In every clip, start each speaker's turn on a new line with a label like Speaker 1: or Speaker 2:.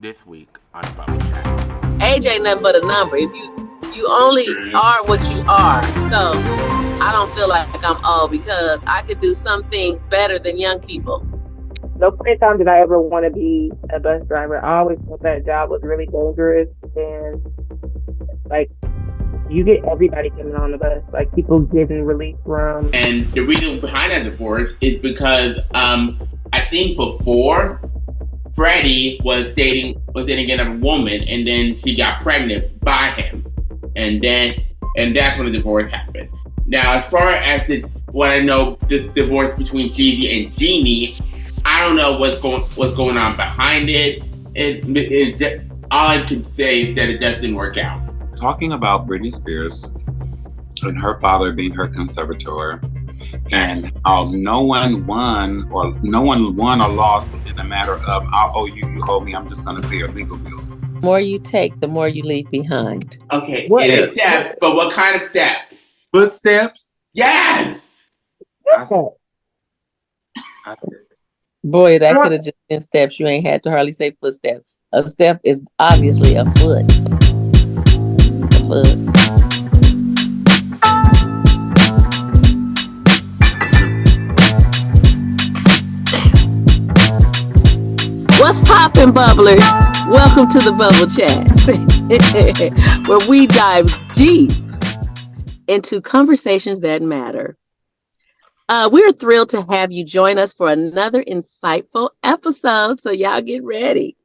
Speaker 1: this week on Bubble Chat.
Speaker 2: Age ain't nothing but a number. If you only are what you are. So I don't feel like I'm old because I could do something better than young people.
Speaker 3: No point in time did I ever want to be a bus driver. I always thought that job was really dangerous, and like you get everybody coming on the bus, like people getting released from.
Speaker 4: And the reason behind that divorce is because I think before Freddie was dating another woman, and then she got pregnant by him, and that's when the divorce happened. Now, as far as what I know, the divorce between Gigi and Jeannie, I don't know what's going on behind it. All I can say is that it doesn't work out.
Speaker 5: Talking about Britney Spears and her father being her conservator, and no one won or lost in a matter of I owe you, you owe me. I'm just going to pay your legal bills.
Speaker 2: The more you take, the more you leave behind.
Speaker 4: Okay, it is steps, but what kind of steps?
Speaker 5: Footsteps?
Speaker 4: Yes.
Speaker 5: I said.
Speaker 2: Boy, that could have just been steps. You ain't had to hardly say footsteps. A step is obviously a foot. A foot. What's poppin', bubblers? Welcome to the Bubble Chat, where we dive deep into conversations that matter. We're thrilled to have you join us for another insightful episode, so y'all get ready.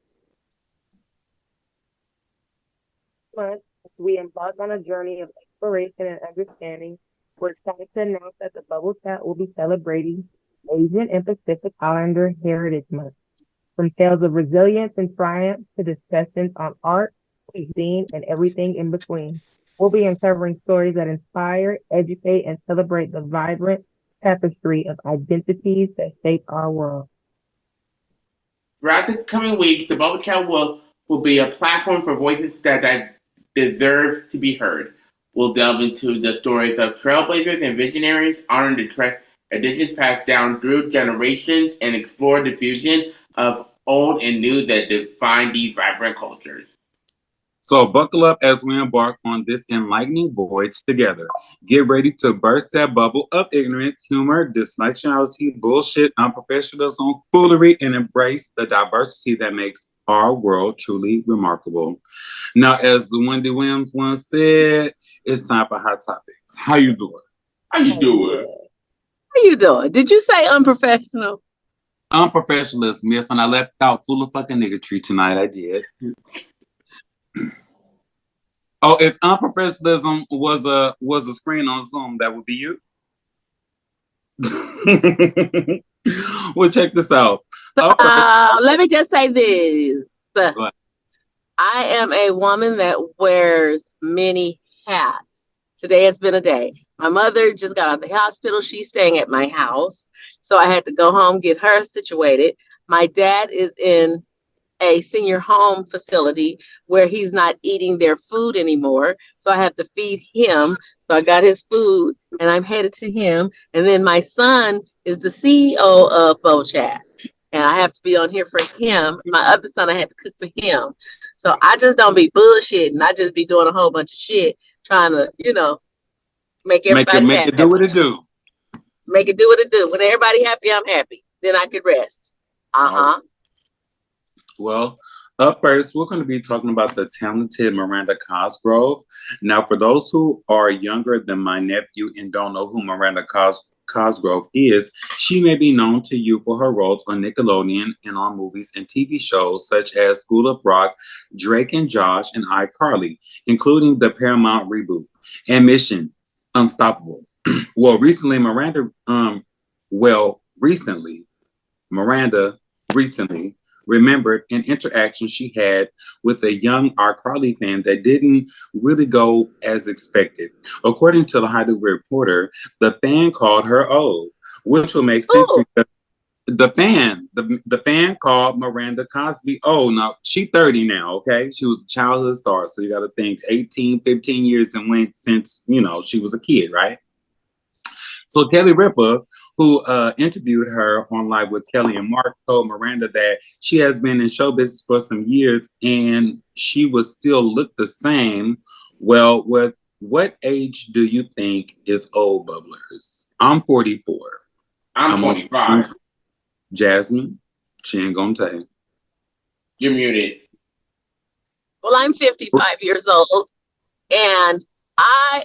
Speaker 3: We embark on a journey of exploration and understanding. We're excited to announce that the Bubble Chat will be celebrating Asian and Pacific Islander Heritage Month. From tales of resilience and triumph to discussions on art, cuisine, and everything in between. We'll be uncovering stories that inspire, educate, and celebrate the vibrant tapestry of identities that shape our world.
Speaker 4: Throughout the coming weeks, the Bubble Chat will be a platform for voices that deserve to be heard. We'll delve into the stories of trailblazers and visionaries, honor the traditions passed down through generations, and explore the fusion of old and new that define these vibrant cultures.
Speaker 5: So buckle up as we embark on this enlightening voyage together. Get ready to burst that bubble of ignorance, humor, dysfunctionality, bullshit, unprofessionalism, foolery, and embrace the diversity that makes our world truly remarkable. Now, as Wendy Williams once said, it's time for Hot Topics. How you doing?
Speaker 4: How you doing?
Speaker 2: How you doing? Did you say unprofessional?
Speaker 5: Unprofessionalism, yes, and I left out full of fucking niggatry tonight. I did. Oh, if unprofessionalism was a screen on Zoom, that would be you. Well, check this out.
Speaker 2: Let me just say this. I am a woman that wears many hats. Today has been a day. My mother just got out of the hospital. She's staying at my house. So I had to go home, get her situated. My dad is in a senior home facility where he's not eating their food anymore. So I have to feed him. So I got his food and I'm headed to him. And then my son is the CEO of BoChat. And I have to be on here for him. My other son, I had to cook for him. So I just don't be bullshitting. I just be doing a whole bunch of shit, trying to, make everybody happy.
Speaker 5: Make it do what it do.
Speaker 2: Make it do what it do. When everybody happy, I'm happy. Then I could rest.
Speaker 5: Well, up first, we're going to be talking about the talented Miranda Cosgrove. Now, for those who are younger than my nephew and don't know who Miranda Cosgrove is, she may be known to you for her roles on Nickelodeon and on movies and TV shows such as School of Rock, Drake and Josh, and iCarly, including the Paramount reboot and Mission Unstoppable. Recently, Miranda remembered an interaction she had with a young iCarly fan that didn't really go as expected. According to the Hollywood Reporter, the fan called her old, which will make sense because the fan called Miranda Cosby old. Now, she's 30 now, okay? She was a childhood star, so you got to think 18, 15 years and went since, she was a kid, right? So Kelly Ripa, who interviewed her on Live with Kelly and Mark, told Miranda that she has been in show business for some years and she would still look the same. Well, what age do you think is old, bubblers? I'm 44.
Speaker 4: I'm 25.
Speaker 5: Jasmine, she ain't gonna tell you.
Speaker 4: You're muted.
Speaker 2: Well, I'm 55 years old, and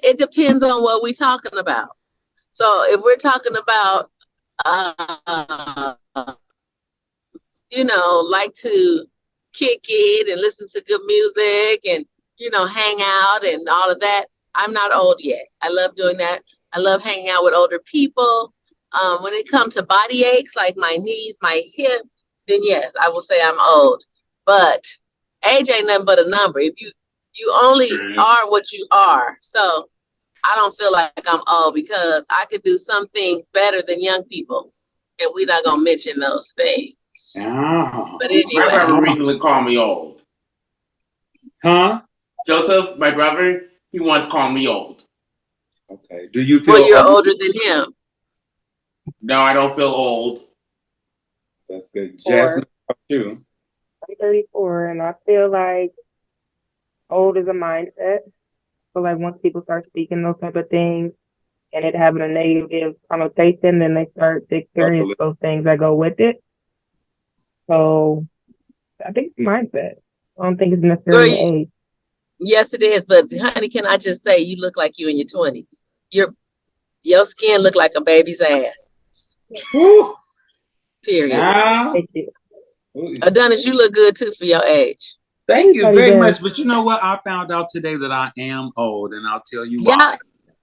Speaker 2: it depends on what we're talking about. So if we're talking about, like to kick it and listen to good music and, hang out and all of that, I'm not old yet. I love doing that. I love hanging out with older people. When it comes to body aches, like my knees, my hip, then yes, I will say I'm old. But age ain't nothing but a number. If you only are what you are. So I don't feel like I'm old because I could do some things better than young people. And we're not going to mention those things.
Speaker 5: Oh.
Speaker 2: But anyway.
Speaker 4: My brother recently called me old.
Speaker 5: Huh?
Speaker 4: Joseph, my brother, he once called me old.
Speaker 5: Okay. Do you feel
Speaker 2: well, you're older than him?
Speaker 4: No, I don't feel old.
Speaker 5: That's good. Jasmine, how about you?
Speaker 3: I'm 34, and I feel like old is a mindset. So like once people start speaking those type of things and it having a negative connotation, then they start to experience those things that go with it. So I think it's mindset. I don't think it's necessarily age.
Speaker 2: Yes, it is. But honey, can I just say you look like you in your 20s. Your skin look like a baby's ass.
Speaker 5: Woo.
Speaker 2: Period.
Speaker 3: Thank you.
Speaker 2: Adonis, you look good too for your age.
Speaker 5: Thank you very much. But you know what? I found out today that I am old, and I'll tell you why.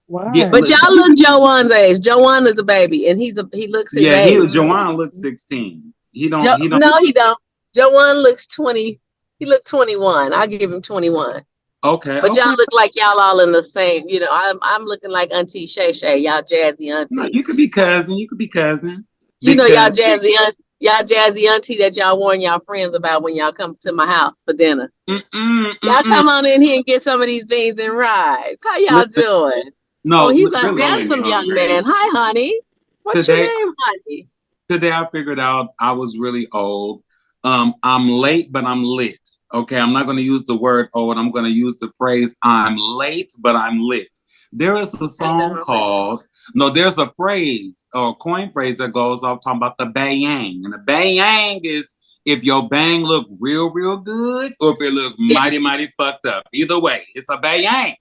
Speaker 3: Why?
Speaker 5: Yeah,
Speaker 2: but y'all look Joanne's age. Joanne is a baby, and he looks his age.
Speaker 5: Joanne looks 16. He don't.
Speaker 2: No, he don't. Joanne looks 20. He looked 21. I'll give him 21.
Speaker 5: Okay.
Speaker 2: But y'all look like y'all all in the same. I'm looking like Auntie Shay Shay. Y'all jazzy auntie.
Speaker 5: No, you could be cousin.
Speaker 2: Y'all jazzy auntie that y'all warn y'all friends about when y'all come to my house for dinner. Y'all come on in here and get some of these beans and rice. How y'all doing?
Speaker 5: No,
Speaker 2: he's a handsome young man. Hi, honey. What's your name, honey?
Speaker 5: Today I figured out I was really old. I'm late, but I'm lit. Okay, I'm not going to use the word old. I'm going to use the phrase I'm late, but I'm lit. There is a song called, there's a phrase or coin phrase that goes off talking about the bang. And the bang is if your bang look real, real good or if it look mighty, mighty fucked up. Either way, it's a bang.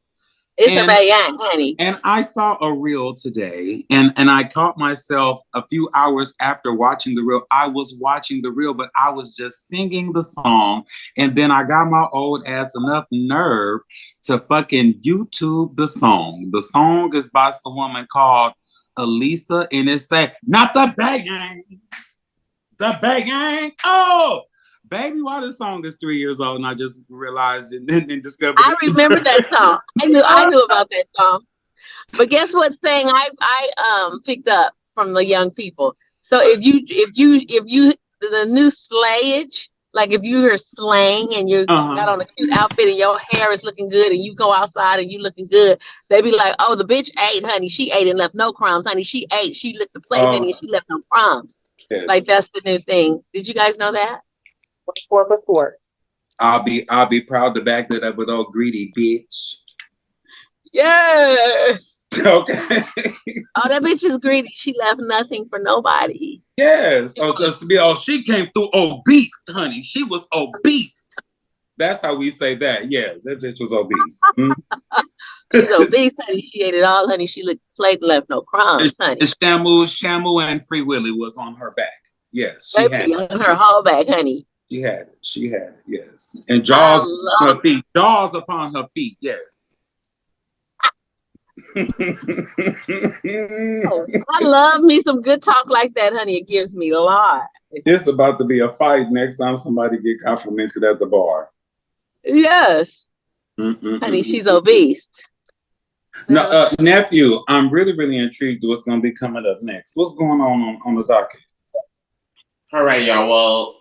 Speaker 2: It's a bang, honey.
Speaker 5: And I saw a reel today and I caught myself a few hours after watching the reel. I was watching the reel, but I was just singing the song. And then I got my old ass enough nerve to fucking YouTube the song. The song is by some woman called Elisa, and it say, not the bang. The bang. Oh, baby, why this song is 3 years old and I just realized it and discovered it.
Speaker 2: I remember that song. I knew about that song. But guess what saying I picked up from the young people. So if you the new slayage, like if you hear slang and you got on a cute outfit and your hair is looking good and you go outside and you looking good, they be like, oh, the bitch ate, honey. She ate and left no crumbs, honey. She ate. She licked the plate, honey, and she left no crumbs. Yes. Like that's the new thing. Did you guys know that?
Speaker 3: 4
Speaker 5: I'll be proud to back that up with old greedy bitch.
Speaker 2: Yeah.
Speaker 5: Okay.
Speaker 2: Oh, that bitch is greedy. She left nothing for nobody.
Speaker 5: Yes. She came through obese, honey. She was obese. That's how we say that. Yeah, that bitch was obese.
Speaker 2: She's obese, honey. She ate it all, honey. She licked the plate and left no crumbs, honey.
Speaker 5: Shamu and Free Willy was on her back. Yes, she had
Speaker 2: it. On her whole back, honey.
Speaker 5: She had it, yes. And Jaws upon her feet. Jaws upon her feet, yes.
Speaker 2: I love me some good talk like that, honey. It gives me a lot.
Speaker 5: It's about to be a fight next time somebody get complimented at the bar.
Speaker 2: Yes. Honey, she's obese.
Speaker 5: No, nephew, I'm really, really intrigued with what's going to be coming up next. What's going on the docket?
Speaker 4: All right, y'all. Well,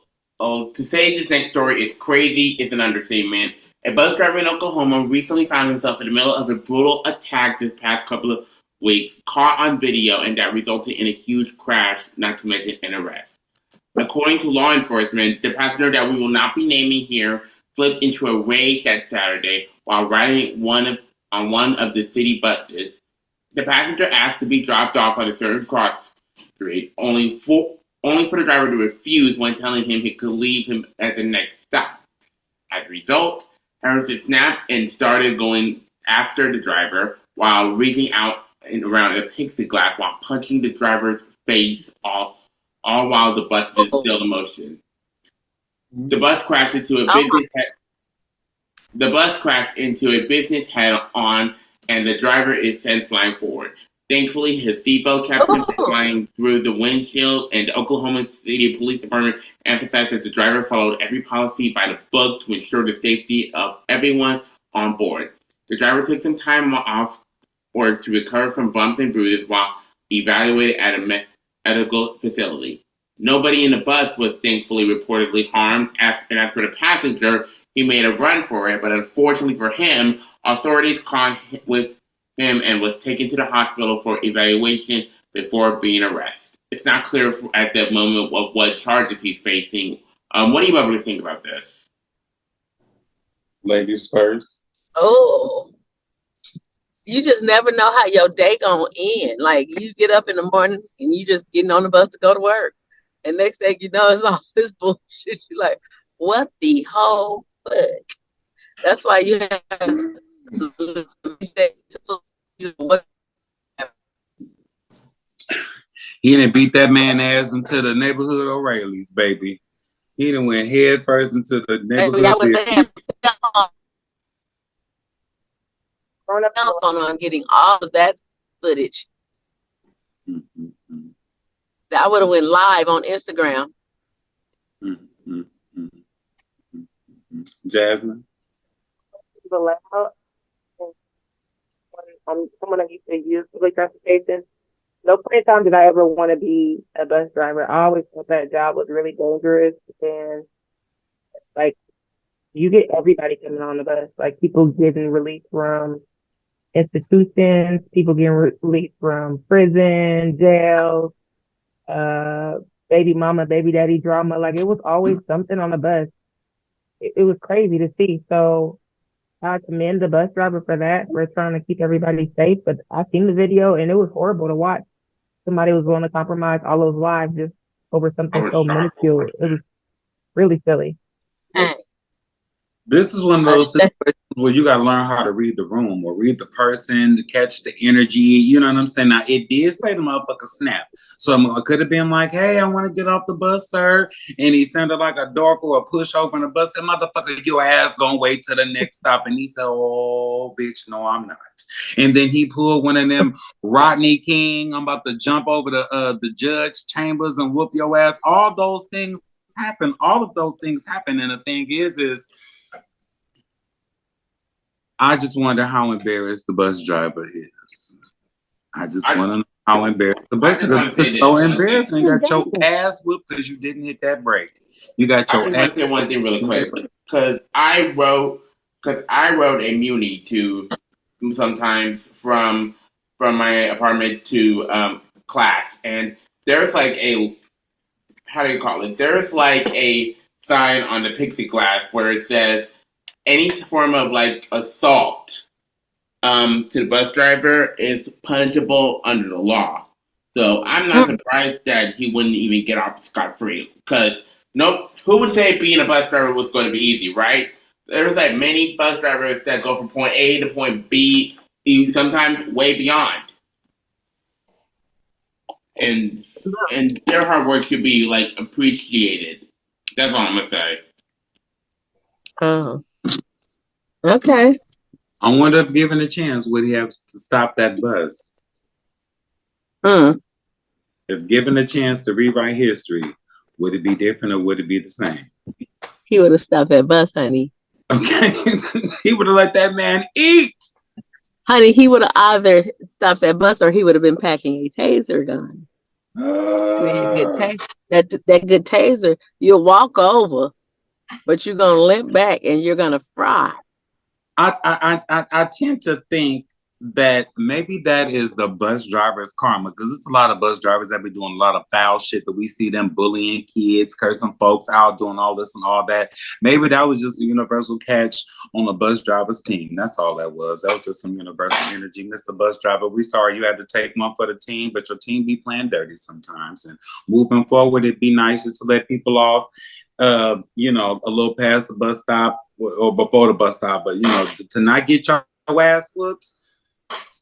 Speaker 4: to say this next story is crazy is an understatement. A bus driver in Oklahoma recently found himself in the middle of a brutal attack this past couple of weeks, caught on video, and that resulted in a huge crash, not to mention an arrest. According to law enforcement, the passenger that we will not be naming here flipped into a rage that Saturday while riding on one of the city buses. The passenger asked to be dropped off at a certain cross street, only for the driver to refuse when telling him he could leave him at the next stop. As a result, Harrison snapped and started going after the driver while reaching out and around a plexiglass while punching the driver's face, all while the bus is still in motion. The bus crashed into a business head-on, and the driver is sent flying forward. Thankfully, his seatbelt kept him flying through the windshield, and the Oklahoma City Police Department emphasized that the driver followed every policy by the book to ensure the safety of everyone on board. The driver took some time off or to recover from bumps and bruises while evaluated at a medical facility. Nobody in the bus was thankfully reportedly harmed, and as for the passenger, he made a run for it, but unfortunately for him, authorities caught with him and was taken to the hospital for evaluation before being arrested. It's not clear at that moment of what charges he's facing. What do you both think about this?
Speaker 5: Ladies first.
Speaker 2: Oh, you just never know how your day gonna end. Like, you get up in the morning and you just getting on the bus to go to work, and next thing you know, it's all this bullshit. You're like, what the whole fuck? That's why you have
Speaker 5: he didn't beat that man ass into the neighborhood O'Reilly's, baby. He done went head first into the neighborhood.
Speaker 2: I'm getting all of that footage.
Speaker 5: Mm-hmm.
Speaker 2: I would have went live on Instagram.
Speaker 5: Mm-hmm. Jasmine?
Speaker 3: I'm someone that used to use public transportation. No point in time did I ever want to be a bus driver. I always thought that job was really dangerous, and like, you get everybody coming on the bus, like people getting released from institutions, people getting released from prison, jail, baby mama, baby daddy drama. Like, it was always something on the bus. It was crazy to see. So I commend the bus driver for that. We're trying to keep everybody safe, but I seen the video and it was horrible to watch. Somebody was willing to compromise all those lives just over something so minuscule. It was really silly.
Speaker 5: This is one of those situations where you got to learn how to read the room or read the person to catch the energy. You know what I'm saying? Now, it did say the motherfucker snap. So I could have been like, hey, I want to get off the bus, sir. And he sounded like a dork or a pushover on the bus. And motherfucker, your ass gonna wait till the next stop. And he said, oh, bitch, no, I'm not. And then he pulled one of them Rodney King. I'm about to jump over the judge chambers and whoop your ass. All those things happen. All of those things happen. And the thing is I just wonder how embarrassed the bus driver is. I just want to know how embarrassed the bus driver is. It's so embarrassing. You got your ass whooped because you didn't hit that brake. You got your.
Speaker 4: I want to say one thing really quick, because I wrote a muni to sometimes from my apartment to class, and there's like a, how do you call it? There's like a sign on the plexiglass where it says, any form of like assault to the bus driver is punishable under the law. So I'm not surprised that he wouldn't even get off scot-free. Because who would say being a bus driver was going to be easy, right? There's like many bus drivers that go from point A to point B, sometimes way beyond. And their hard work should be like appreciated. That's all I'm gonna say.
Speaker 2: Oh. Okay.
Speaker 5: I wonder if given a chance, would he have to stop that bus? If given a chance to rewrite history, would it be different or would it be the same?
Speaker 2: He would have stopped that bus, honey.
Speaker 5: Okay. He would have let that man eat.
Speaker 2: Honey, he would have either stopped that bus or he would have been packing a taser gun. That good taser, you'll walk over, but you're going to limp back and you're going to fry.
Speaker 5: I tend to think that maybe that is the bus driver's karma, because it's a lot of bus drivers that be doing a lot of foul shit, but we see them bullying kids, cursing folks out, doing all this and all that. Maybe that was just a universal catch on the bus driver's team. That's all that was. That was just some universal energy. Mr. Bus Driver, we sorry you had to take one for the team, but your team be playing dirty sometimes. And moving forward, it'd be nice just to let people off, a little past the bus stop or before the bus stop, but to not get your ass whoops.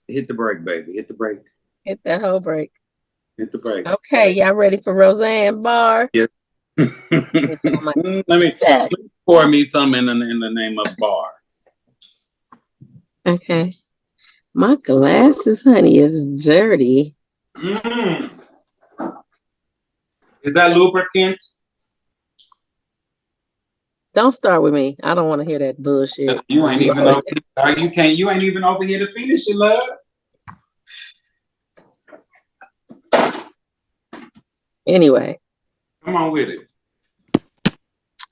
Speaker 5: Hit the brake, baby. Hit the brake.
Speaker 2: Hit that whole break.
Speaker 5: Hit the brake.
Speaker 2: Okay, y'all ready for Roseanne Barr?
Speaker 5: Yes. Let me pour me some in the name of Barr.
Speaker 2: Okay. My glasses, honey, is dirty.
Speaker 5: Is that lubricant?
Speaker 2: Don't start with me. I don't want to hear that bullshit.
Speaker 5: You ain't even over here. You ain't even over here to finish it, love.
Speaker 2: Anyway.
Speaker 5: Come on with it.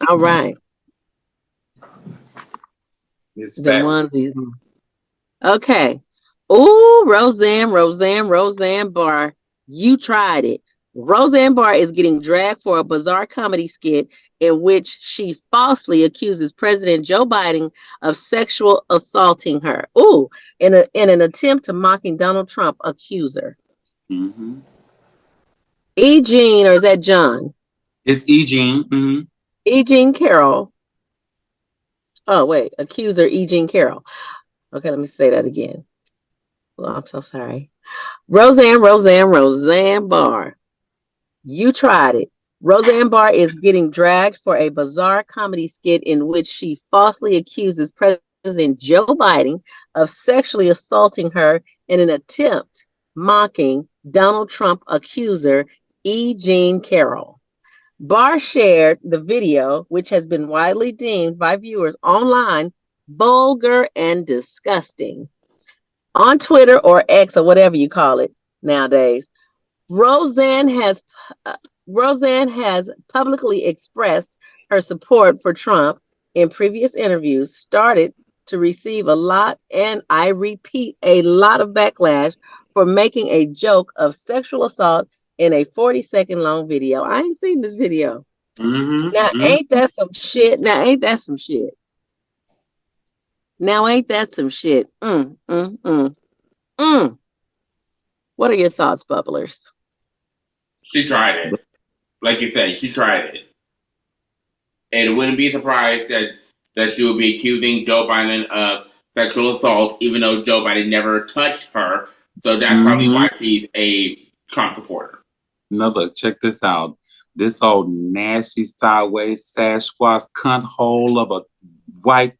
Speaker 2: All right.
Speaker 5: It's
Speaker 2: the onesies. Okay. Ooh, Roseanne Barr. You tried it. Roseanne Barr is getting dragged for a bizarre comedy skit in which she falsely accuses President Joe Biden of sexual assaulting her. Ooh, in an attempt to mocking Donald Trump accuser.
Speaker 5: Mm-hmm.
Speaker 2: E. Jean, or is that John?
Speaker 5: It's E. Jean. Mm-hmm.
Speaker 2: E. Jean Carroll. Oh, wait. Accuser E. Jean Carroll. Okay, let me say that again. Oh, I'm so sorry. Roseanne Barr. You tried it. Roseanne Barr is getting dragged for a bizarre comedy skit in which she falsely accuses President Joe Biden of sexually assaulting her in an attempt mocking Donald Trump accuser E. Jean Carroll. Barr shared the video, which has been widely deemed by viewers online vulgar and disgusting. On Twitter or X or whatever you call it nowadays, Roseanne has publicly expressed her support for Trump in previous interviews, started to receive a lot, and I repeat, a lot of backlash for making a joke of sexual assault in a 40-second long video. I ain't seen this video.
Speaker 5: Mm-hmm.
Speaker 2: Now, ain't that some shit? What are your thoughts, bubblers?
Speaker 4: She tried it. Like you said, she tried it. And it wouldn't be surprised that she would be accusing Joe Biden of sexual assault, even though Joe Biden never touched her. So that's probably why she's a Trump supporter.
Speaker 5: No, look, check this out. This old nasty sideways Sasquatch cunt hole of a white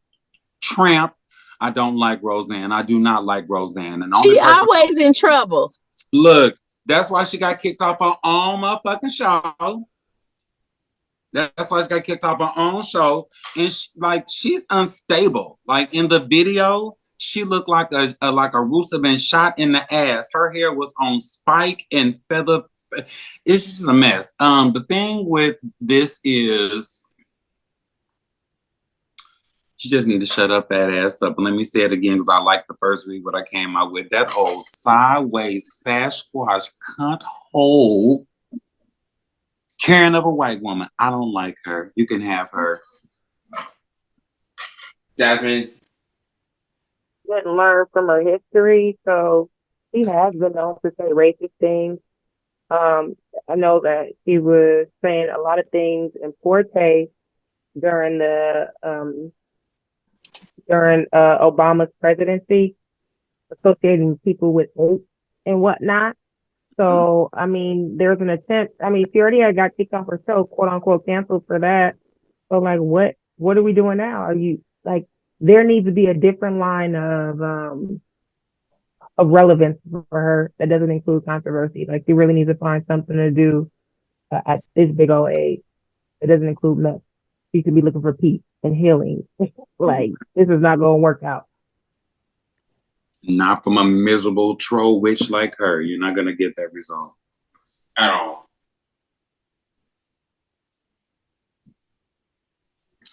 Speaker 5: tramp. I don't like Roseanne. I do not like Roseanne. And
Speaker 2: she always in trouble.
Speaker 5: Look, that's why she got kicked off her own motherfucking show. That's why she got kicked off her own show. And she's unstable. Like in the video, she looked like a rooster been shot in the ass. Her hair was on spike and feather. It's just a mess. The thing with this is she just need to shut up that ass up. And let me say it again, because I like the first week what I came out with. That old sideways Sasquatch cunt hole caring of a white woman. I don't like her. You can have her.
Speaker 4: Jasmine?
Speaker 3: Didn't learn from her history, so she has been known to say racist things. I know that she was saying a lot of things in poor taste during Obama's presidency, associating people with hate and whatnot. So, I mean, there's an attempt. I mean, she already got kicked off her show, quote unquote, canceled for that. So, like, what are we doing now? Are you like, there needs to be a different line of relevance for her that doesn't include controversy. Like, she really needs to find something to do at this big old age. It doesn't include mess. She should be looking for peace and healing. Like, this is not going to work out.
Speaker 5: Not from a miserable troll witch like her. You're not going to get that result.
Speaker 4: At all.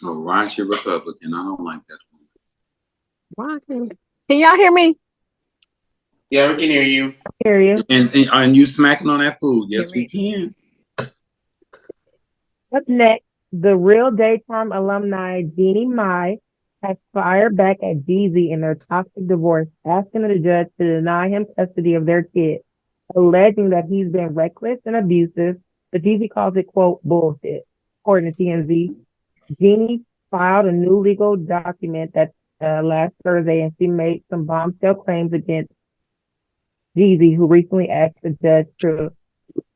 Speaker 5: A raunchy Republican. I don't like that one.
Speaker 2: Can y'all hear me?
Speaker 4: Yeah, we can hear you.
Speaker 3: Hear you.
Speaker 5: And you smacking on that food. Yes, we can.
Speaker 3: Up next, the real daytime alumni Jeannie Mai has fired back at Jeezy in their toxic divorce, asking the judge to deny him custody of their kid, alleging that he's been reckless and abusive, but Jeezy calls it, quote, bullshit. According to TMZ, Jeannie filed a new legal document that last Thursday, and she made some bombshell claims against Jeezy, who recently asked the judge to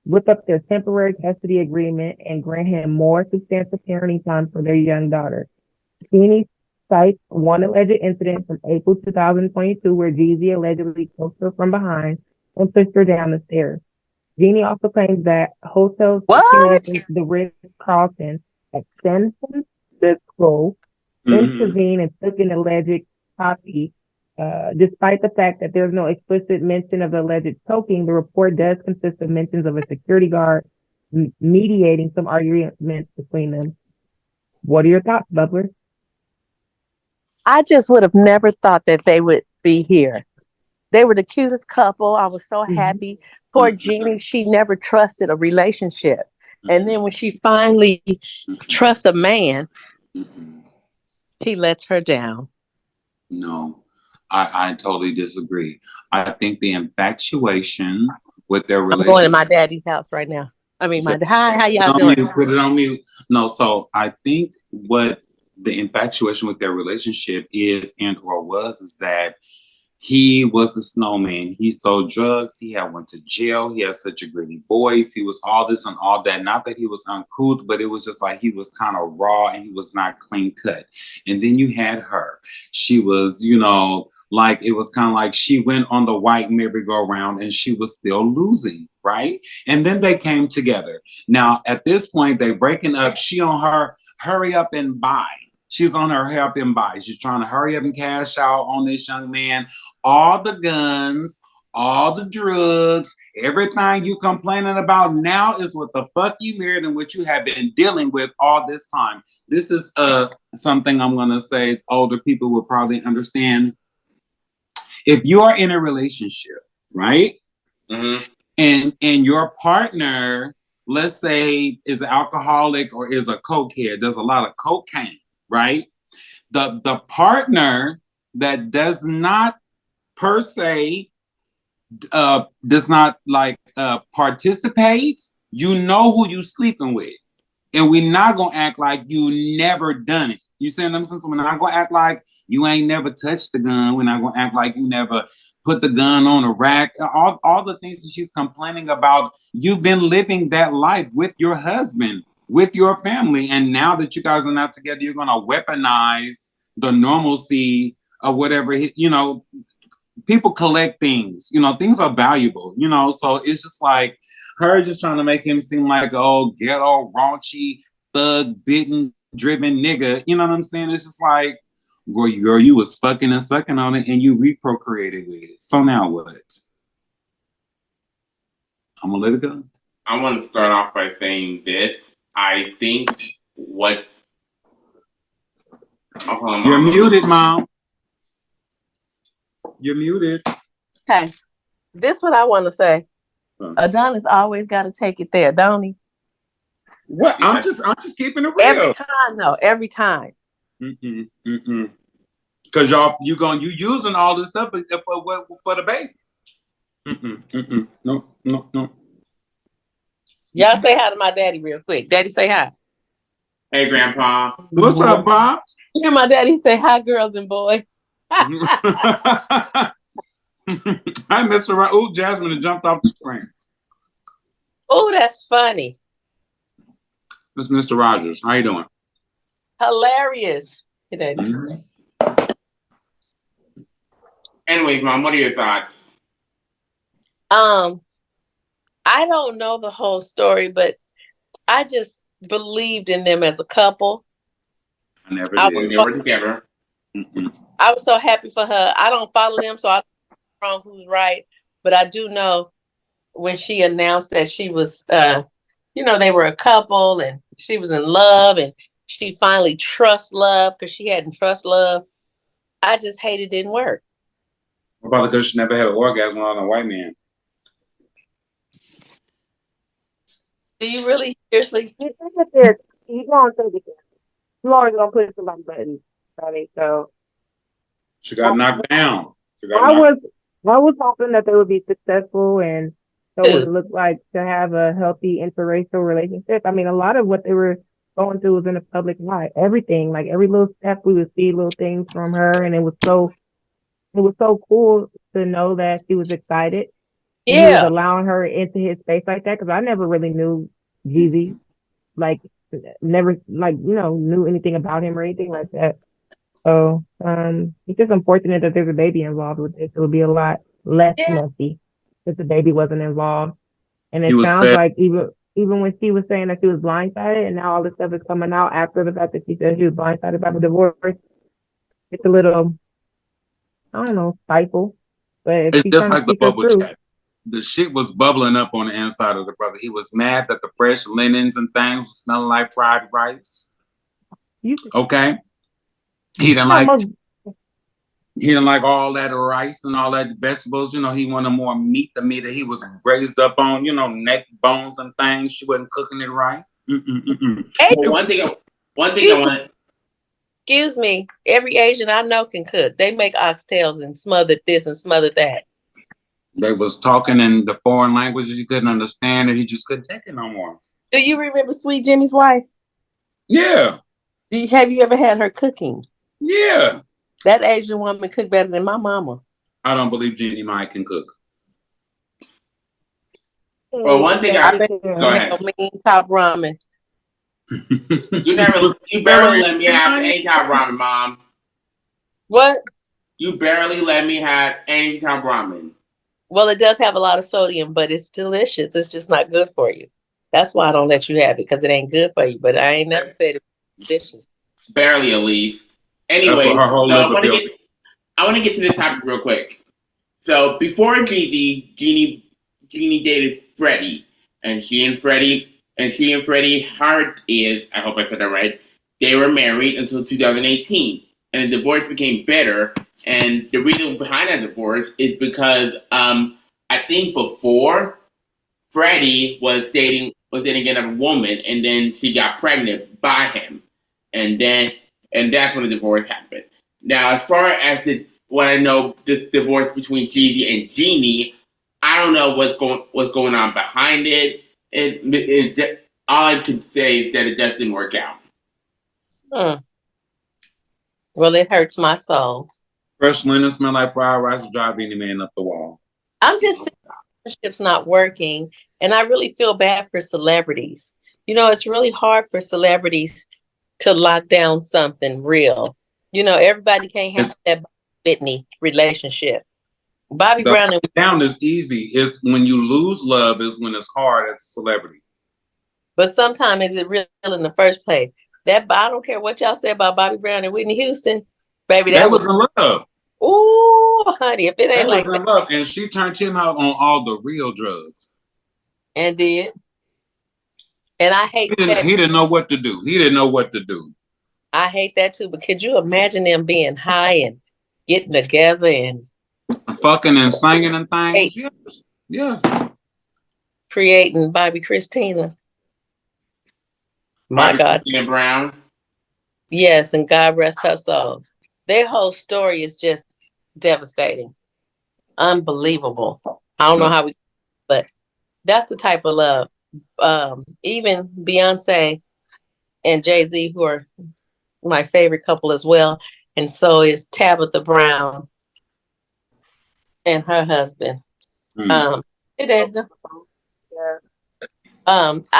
Speaker 3: whip up their temporary custody agreement and grant him more substantial parenting time for their young daughter. Jeannie cites one alleged incident from April 2022 where Jeezy allegedly choked her from behind and pushed her down the stairs. Jeannie also claims that hotel security
Speaker 2: What?
Speaker 3: from the Ritz-Carlton at San Francisco intervened and took an alleged copy. Despite the fact that there's no explicit mention of the alleged choking, the report does consist of mentions of a security guard mediating some arguments between them. What are your thoughts, Bubbler?
Speaker 2: I just would have never thought that they would be here. They were the cutest couple. I was so happy. Poor Jeannie, she never trusted a relationship. And then when she finally trusts a man, he lets her down.
Speaker 5: No, I totally disagree. I think the infatuation with their
Speaker 2: I'm
Speaker 5: relationship.
Speaker 2: going to my daddy's house right now. I mean, hi, how y'all
Speaker 5: Put
Speaker 2: doing?
Speaker 5: Put it on mute. No, so I think what the infatuation with their relationship is and or was is that he was a snowman. He sold drugs. He had went to jail. He had such a gritty voice. He was all this and all that. Not that he was uncouth, but it was just like he was kind of raw and he was not clean cut. And then you had her. She was, like it was kind of like she went on the white merry-go-round and she was still losing, right? And then they came together. Now, at this point, they breaking up. She on her hurry up and buy. She's on her hurry up and buy. She's trying to hurry up and cash out on this young man. All the guns, all the drugs, everything you complaining about now is what the fuck you married and what you have been dealing with all this time. This is something I'm going to say older people will probably understand. If you are in a relationship, right? Mm-hmm. And your partner, let's say, is an alcoholic or is a cokehead, does a lot of cocaine, right? The partner that does not per se does not participate, you know who you sleeping with. And we're not gonna act like you never done it. You see what I'm saying? So we're not gonna act like you ain't never touched the gun. We're not gonna act like you never put the gun on a rack. All the things that she's complaining about, you've been living that life with your husband, with your family. And now that you guys are not together, you're gonna weaponize the normalcy of whatever, people collect things, things are valuable, so it's just like her just trying to make him seem like, ghetto, raunchy, thug, bitten, driven nigga. You know what I'm saying? It's just like, girl, you was fucking and sucking on it and you reprocreated with it. So now what? I'm gonna let it go.
Speaker 4: I want to start off by saying this. I think what...
Speaker 5: You're muted, Mom. You're muted.
Speaker 2: Okay. This what I want to say. Adonis always got to take it there, don't he?
Speaker 5: What? I'm just keeping it real.
Speaker 2: Every time, though. Every time.
Speaker 5: Because you using all this stuff for the baby. No.
Speaker 2: Y'all say hi to my daddy real quick. Daddy, say hi.
Speaker 4: Hey, Grandpa.
Speaker 5: What's up, Bob?
Speaker 2: You hear my daddy say hi, girls and boys.
Speaker 5: Hi, Mr. Ooh, Jasmine had jumped off the screen.
Speaker 2: Oh, that's funny.
Speaker 5: This is Mr. Rogers. How you doing?
Speaker 2: Hilarious.
Speaker 4: Anyways, Mom, what are your thoughts?
Speaker 2: I don't know the whole story, but I just believed in them as a couple.
Speaker 5: I never did.
Speaker 4: They were together.
Speaker 2: I was so happy for her. I don't follow them, so I don't know wrong who's right. But I do know when she announced that she was, they were a couple and she was in love and she finally trust love because she hadn't trust love. I just hate it didn't work.
Speaker 5: Probably because she never had an orgasm on a white man.
Speaker 2: Do you really seriously?
Speaker 3: You think that there's, you gonna think it there. You always gonna put somebody button, Sonny. So
Speaker 5: She got knocked down.
Speaker 3: I was hoping that they would be successful and so what it looked like to have a healthy interracial relationship. I mean, a lot of what they were going through was in the public eye. Everything, like every little step, we would see little things from her, and it was so cool to know that she was excited. And he was
Speaker 2: Yeah.
Speaker 3: allowing her into his space like that because I never really knew Jeezy, like never like knew anything about him or anything like that. So it's just unfortunate that there's a baby involved with this. It would be a lot less messy if the baby wasn't involved. And it sounds like even when she was saying that she was blindsided, and now all this stuff is coming out after the fact that she said she was blindsided by the divorce, it's a little, I don't know, spiteful. But if
Speaker 5: It's just
Speaker 3: trying to
Speaker 5: like the
Speaker 3: speak her
Speaker 5: bubble
Speaker 3: truth,
Speaker 5: chat. The shit was bubbling up on the inside of the brother. He was mad that the fresh linens and things was smelling like fried rice. Okay. He didn't like all that rice and all that vegetables. He wanted more meat. The meat that he was raised up on, neck bones and things. She wasn't cooking it right.
Speaker 4: Well, one thing I want.
Speaker 2: Excuse me. Every Asian I know can cook. They make oxtails and smothered this and smothered that.
Speaker 5: They was talking in the foreign languages he couldn't understand, and he just couldn't take it no more.
Speaker 2: Do you remember Sweet Jimmy's wife?
Speaker 5: Yeah.
Speaker 2: Have you ever had her cooking?
Speaker 5: Yeah.
Speaker 2: That Asian woman cooked better than my mama.
Speaker 5: I don't believe Jeannie Mai can cook.
Speaker 4: Well, one thing I
Speaker 2: bet
Speaker 4: go ahead.
Speaker 2: Mean top ramen.
Speaker 4: You barely let me have any top ramen, Mom.
Speaker 2: What?
Speaker 4: You barely let me have any top ramen.
Speaker 2: Well, it does have a lot of sodium, but it's delicious. It's just not good for you. That's why I don't let you have it, because it ain't good for you. But I ain't never said it's delicious.
Speaker 4: Barely, at least. Anyway, so I want to get to this topic real quick. So before Jeannie dated Freddie, and she and Freddie Hart I hope I said that right. They were married until 2018, and the divorce became better. And the reason behind that divorce is because I think before Freddie was dating another woman, and then she got pregnant by him, and that's when the divorce happened. Now, as far as what I know, this divorce between Jeezy and Jeannie, I don't know what's going on behind it. All I can say is that it just didn't work out.
Speaker 2: Well, it hurts my soul.
Speaker 5: Fresh linen smell like fried rice will drive any man up the wall.
Speaker 2: I'm just saying relationship's not working, and I really feel bad for celebrities. It's really hard for celebrities to lock down something real. Everybody can't have that Whitney relationship. Bobby Brown and
Speaker 5: down is easy. It's when you lose love is when it's hard as a celebrity.
Speaker 2: But sometimes is it real in the first place? I don't care what y'all say about Bobby Brown and Whitney Houston, baby. That was
Speaker 5: in love.
Speaker 2: Ooh, honey, if it ain't like that.
Speaker 5: Love. And she turned him out on all the real drugs.
Speaker 2: And did. And I hate that.
Speaker 5: He didn't know what to do.
Speaker 2: I hate that too. But could you imagine them being high and getting together and
Speaker 5: fucking and singing and things? Yeah.
Speaker 2: Creating Bobby Christina. My God.
Speaker 4: Christina Brown.
Speaker 2: Yes, and God rest her soul. Their whole story is just devastating. Unbelievable. I don't know how but that's the type of love. Even Beyonce and Jay-Z, who are my favorite couple as well. And so is Tabitha Brown and her husband. I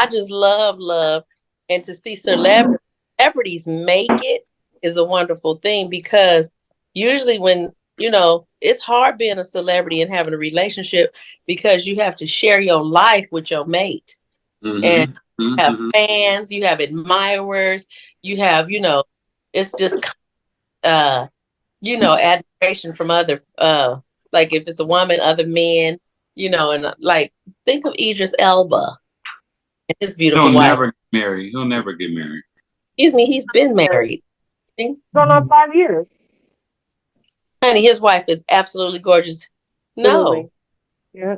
Speaker 2: just love. And to see celebrities make it is a wonderful thing, because usually when, it's hard being a celebrity and having a relationship, because you have to share your life with your mate. And you have fans, you have admirers, you have, it's just, admiration from other, like if it's a woman, other men, and like, think of Idris Elba and his beautiful wife.
Speaker 5: He'll never get married.
Speaker 2: Excuse me, he's been married.
Speaker 3: Going on 5 years.
Speaker 2: Honey, his wife is absolutely gorgeous. No,
Speaker 3: Absolutely. Yeah.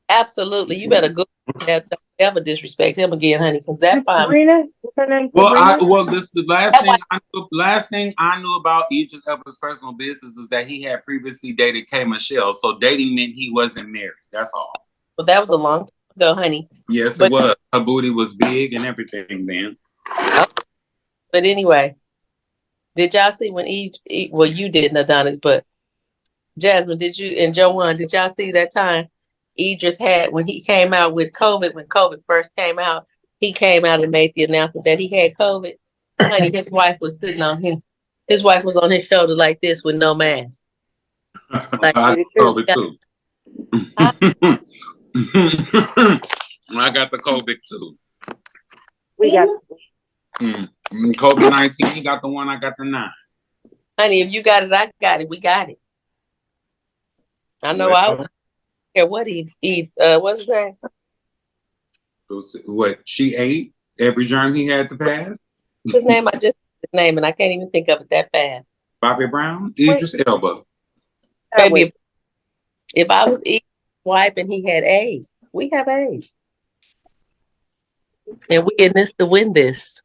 Speaker 2: absolutely. You better go that. Don't ever disrespect him again, honey, because that fine.
Speaker 3: Sabrina? What's her name?
Speaker 5: Well,
Speaker 3: Sabrina?
Speaker 5: this is the last thing I knew. Last thing I knew about Idris Elba's personal business is that he had previously dated K. Michelle. So dating meant he wasn't married. That's all.
Speaker 2: Well, that was a long time ago, honey.
Speaker 5: Yes,
Speaker 2: But-
Speaker 5: it was. Her booty was big and everything then.
Speaker 2: But anyway, did y'all see when well, you didn't, Adonis, but Jasmine, did you, and Joanne, did y'all see that time Idris had when he came out with COVID, when COVID first came out, he came out and made the announcement that he had COVID. Honey, his wife was sitting on him. His wife was on his shoulder like this with no mask. Like,
Speaker 5: I COVID too. I got the COVID too.
Speaker 3: We got
Speaker 5: COVID-19, he got the one, I got the 9.
Speaker 2: honey, if you got it, I got it. We got it. I know I don't care what what's his name?
Speaker 5: What she ate, every germ he had to pass.
Speaker 2: His name, I just his name, and I can't even think of it that fast.
Speaker 5: Bobby Brown, Idris Elba.
Speaker 2: Baby, if I was Idris' wife and he had AIDS, we have AIDS. And we in this to win this.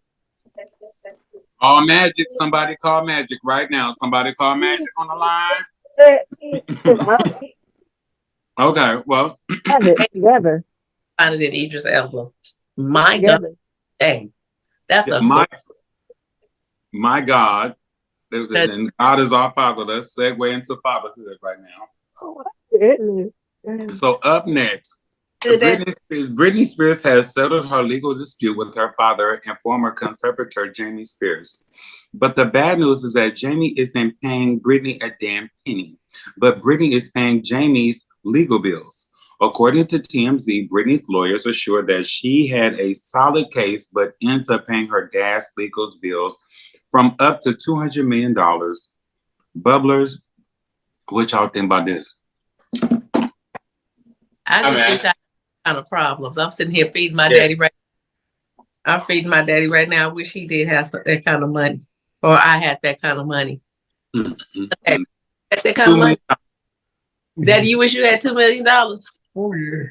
Speaker 5: Call Magic. Somebody call Magic right now. Somebody call Magic on the line. Okay, well.
Speaker 3: Have it together.
Speaker 2: Find it in Idris Elba. My God. Dang. That's a
Speaker 5: my God. And God is our Father. Let's segue into fatherhood right now.
Speaker 3: Oh, goodness.
Speaker 5: So up next, Britney Spears has settled her legal dispute with her father and former conservator Jamie Spears. But the bad news is that Jamie isn't paying Britney a damn penny, but Britney is paying Jamie's legal bills. According to TMZ, Britney's lawyers assured that she had a solid case, but ends up paying her dad's legal bills from up to $200 million. Bubblers, what y'all think about this?
Speaker 2: I just wish I had kind of problems. I'm sitting here feeding my daddy right now. I'm feeding my daddy right now. I wish he did have that kind of money. Or I had that kind of money. Okay. That's that kind of money. Daddy, you wish you had $2 million?
Speaker 3: Oh, yeah.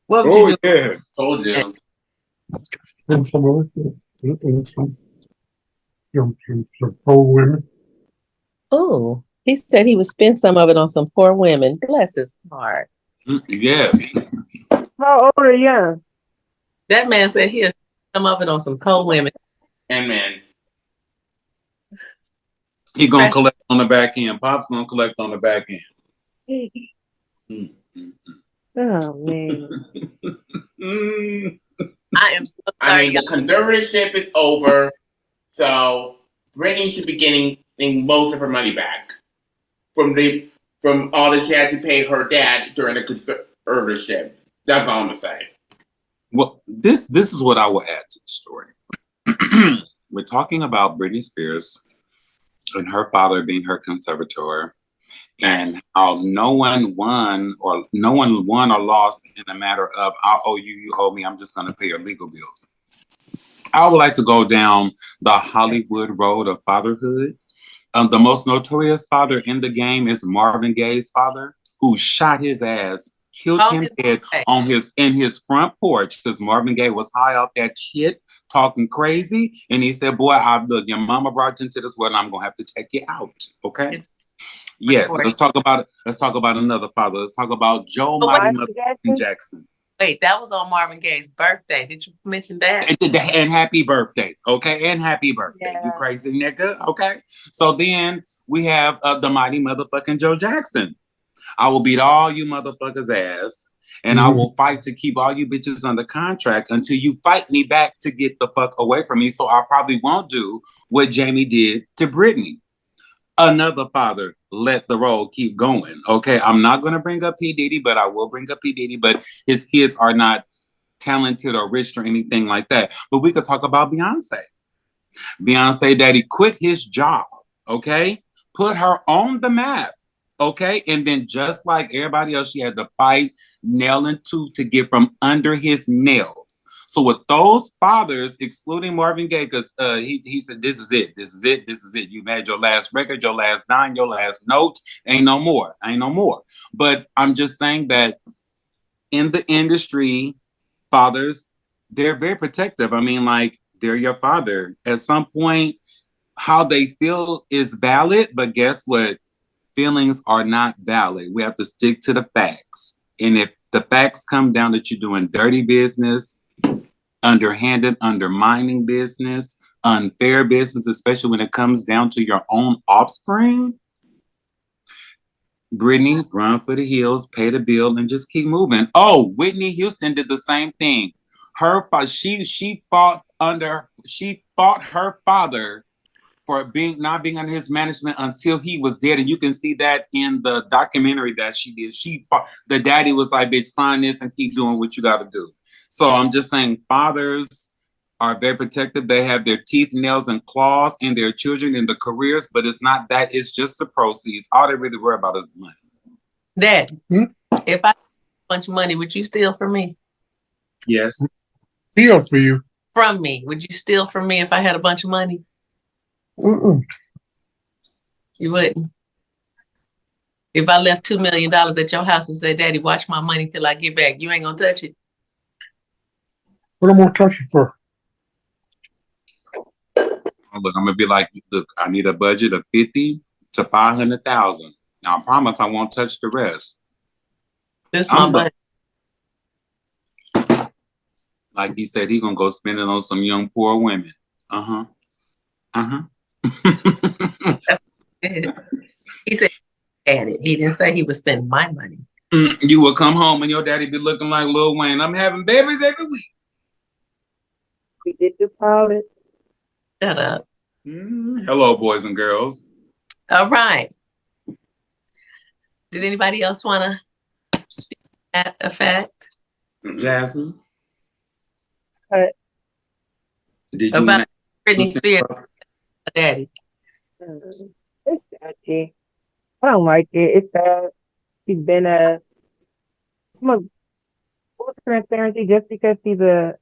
Speaker 2: What would you do?
Speaker 5: Yeah.
Speaker 4: Told you.
Speaker 6: Some poor women.
Speaker 2: Oh, he said he would spend some of it on some poor women. Bless his heart.
Speaker 5: Yes.
Speaker 3: How old are you?
Speaker 2: That man said he'll spend some of it on some poor women.
Speaker 4: And man.
Speaker 5: He gonna collect on the back end. Pop's gonna collect on the back end.
Speaker 3: Oh, man.
Speaker 2: I am so sorry.
Speaker 4: I mean, the conservatorship is over, so Britney should be getting most of her money back from all that she had to pay her dad during the conservatorship. That's all I'm gonna say.
Speaker 5: Well, this is what I will add to the story. We're talking about Britney Spears and her father being her conservator, and how no one won or lost in a matter of I owe you, you owe me. I'm just going to pay your legal bills. I would like to go down the Hollywood road of fatherhood. The most notorious father in the game is Marvin Gaye's father, who shot his ass, killed him dead in his front porch because Marvin Gaye was high off that shit, talking crazy, and he said, "Boy, look, your mama brought you into this world, and I'm gonna have to take you out." Okay. Yes. Let's talk about another father. Let's talk about Joe Mighty Jackson.
Speaker 2: Wait, that was on Marvin Gaye's birthday. Did you mention that?
Speaker 5: And happy birthday, okay? And happy birthday, you crazy nigga, okay? So then we have the mighty motherfucking Joe Jackson. I will beat all you motherfuckers' ass, and I will fight to keep all you bitches under contract until you fight me back to get the fuck away from me. So I probably won't do what Jamie did to Britney. Another father let the role keep going. Okay, I'm not going to bring up P. Diddy, but I will bring up P. Diddy, but his kids are not talented or rich or anything like that. But we could talk about Beyonce. Beyonce daddy quit his job, okay? Put her on the map, okay? And then just like everybody else, she had to fight nail and tooth to get from under his nails. So with those fathers, excluding Marvin Gaye, because he said, this is it. You made your last record, your last dime, your last note. Ain't no more. But I'm just saying that in the industry, fathers, they're very protective. I mean, like, they're your father. At some point, how they feel is valid, but guess what? Feelings are not valid. We have to stick to the facts. And if the facts come down that you're doing dirty business, underhanded, undermining business, unfair business, especially when it comes down to your own offspring, Brittany, run for the hills, pay the bill, and just keep moving. Oh, Whitney Houston did the same thing. She fought her father for not being under his management until he was dead. And you can see that in the documentary that she did. The daddy was like, bitch, sign this and keep doing what you got to do. So I'm just saying, fathers are very protective. They have their teeth, nails, and claws in their children and the careers, but it's not that. It's just the proceeds. All they really worry about is the money.
Speaker 2: Dad, if I had a bunch of money, would you steal from me?
Speaker 5: Yes.
Speaker 6: Steal for you.
Speaker 2: From me. Would you steal from me if I had a bunch of money?
Speaker 6: Mm-mm.
Speaker 2: You wouldn't. If I left $2 million at your house and said, Daddy, watch my money till I get back, you ain't gonna touch it.
Speaker 6: What am I gonna touch it for?
Speaker 5: Look, I'm gonna be like, look, I need a budget of 50 to 500,000. Now I promise I won't touch the rest.
Speaker 2: This my budget.
Speaker 5: Like he said, he gonna go spend it on some young poor women.
Speaker 2: He said Daddy. He didn't say he would spend my money.
Speaker 5: You will come home and your daddy be looking like Lil Wayne. I'm having babies every week.
Speaker 3: We did the pilot.
Speaker 2: Shut up.
Speaker 5: Hello, boys and girls.
Speaker 2: All right. Did anybody else want to speak to that effect?
Speaker 5: Jasmine?
Speaker 3: Did
Speaker 5: you
Speaker 2: about Britney Spears, Daddy?
Speaker 3: It's sketchy. I don't like it. It's sad. She's been full transparency. Just because she's a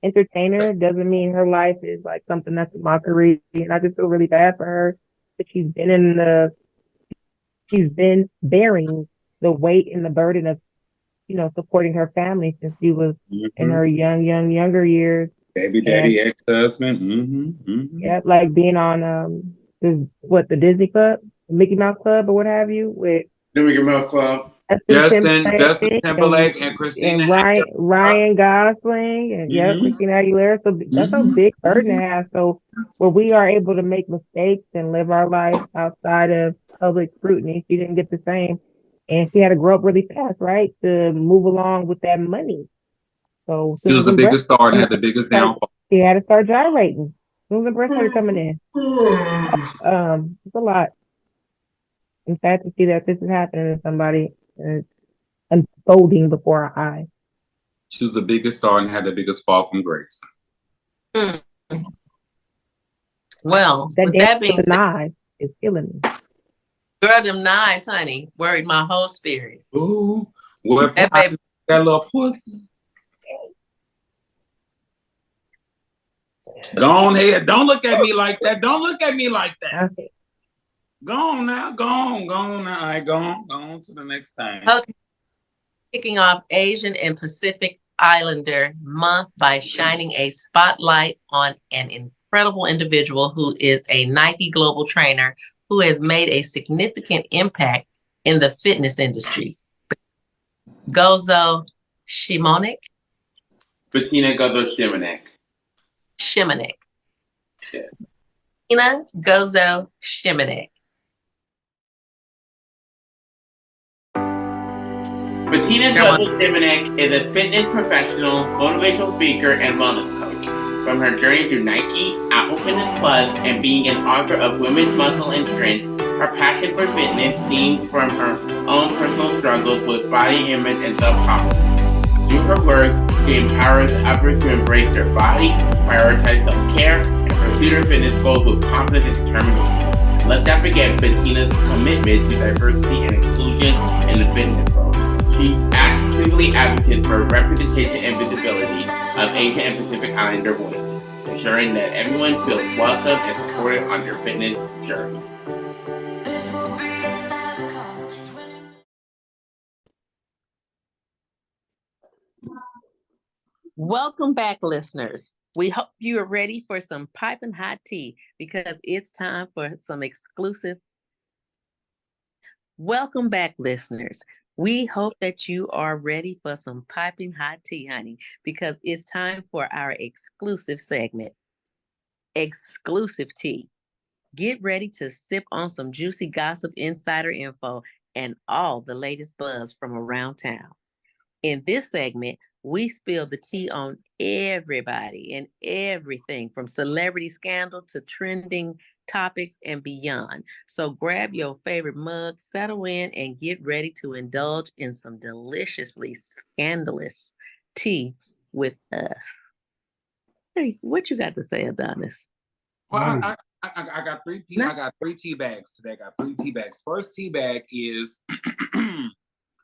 Speaker 3: entertainer doesn't mean her life is like something that's a mockery. And I just feel really bad for her that she's been bearing the weight and the burden of, supporting her family since she was in her younger years.
Speaker 5: Baby daddy, ex-husband.
Speaker 3: Yeah, like being on the Disney Club, Mickey Mouse Club, or what have you, with
Speaker 4: the Mickey Mouse Club.
Speaker 5: Justin Timberlake and Christina
Speaker 3: and Ryan Gosling and Christina Aguilera. So that's a big burden to have. So where we are able to make mistakes and live our life outside of public scrutiny, she didn't get the same, and she had to grow up really fast, right, to move along with that money. So
Speaker 5: she was the biggest star and had the biggest downfall.
Speaker 3: She had to start gyrating. Susan breast started coming in. It's a lot. I'm sad to see that this is happening to somebody unfolding before our eyes.
Speaker 5: She was the biggest star and had the biggest fall from grace.
Speaker 2: Well, that being said,
Speaker 3: knives is killing me.
Speaker 2: Girl, them knives, honey, worried my whole spirit.
Speaker 5: Ooh, what
Speaker 2: that baby,
Speaker 5: that little pussy. Go on ahead. Don't look at me like that. Okay. Go on now. Go on now. All right, go on to the next thing.
Speaker 2: Okay. Kicking off Asian and Pacific Islander Month by shining a spotlight on an incredible individual who is a Nike global trainer who has made a significant impact in the fitness industry. Gozo Shimonek.
Speaker 4: Bettina Gozo
Speaker 2: Shimonek. Yeah. Bettina Gozo Shimonek.
Speaker 4: Bettina Gozo Shimonek is a fitness professional, motivational speaker, and wellness coach. From her journey through Nike, Apple Fitness Plus, and being an author of Women's Muscle and Strength, her passion for fitness stems from her own personal struggles with body image and self-confidence. Through her work, she empowers others to embrace their body, prioritize self-care, and pursue their fitness goals with confidence and determination. Let's not forget Bettina's commitment to diversity and inclusion in the fitness world. She actively advocates for representation and visibility, of Asian and Pacific Islander voices, ensuring that everyone feels welcome and supported on their fitness journey.
Speaker 2: Welcome back, listeners. We hope you are ready for some piping hot tea because it's time for some exclusive. Welcome back, listeners. We hope that you are ready for some piping hot tea, honey, because it's time for our exclusive segment, Exclusive Tea. Get ready to sip on some juicy gossip, insider info, and all the latest buzz from around town. In this segment, we spill the tea on everybody and everything from celebrity scandal to trending topics and beyond. So grab your favorite mug, settle in, and get ready to indulge in some deliciously scandalous tea with us. Hey, what you got to say, Adonis?
Speaker 5: Well, I got three. I got 3 tea bags today. I got 3 tea bags. First tea bag is,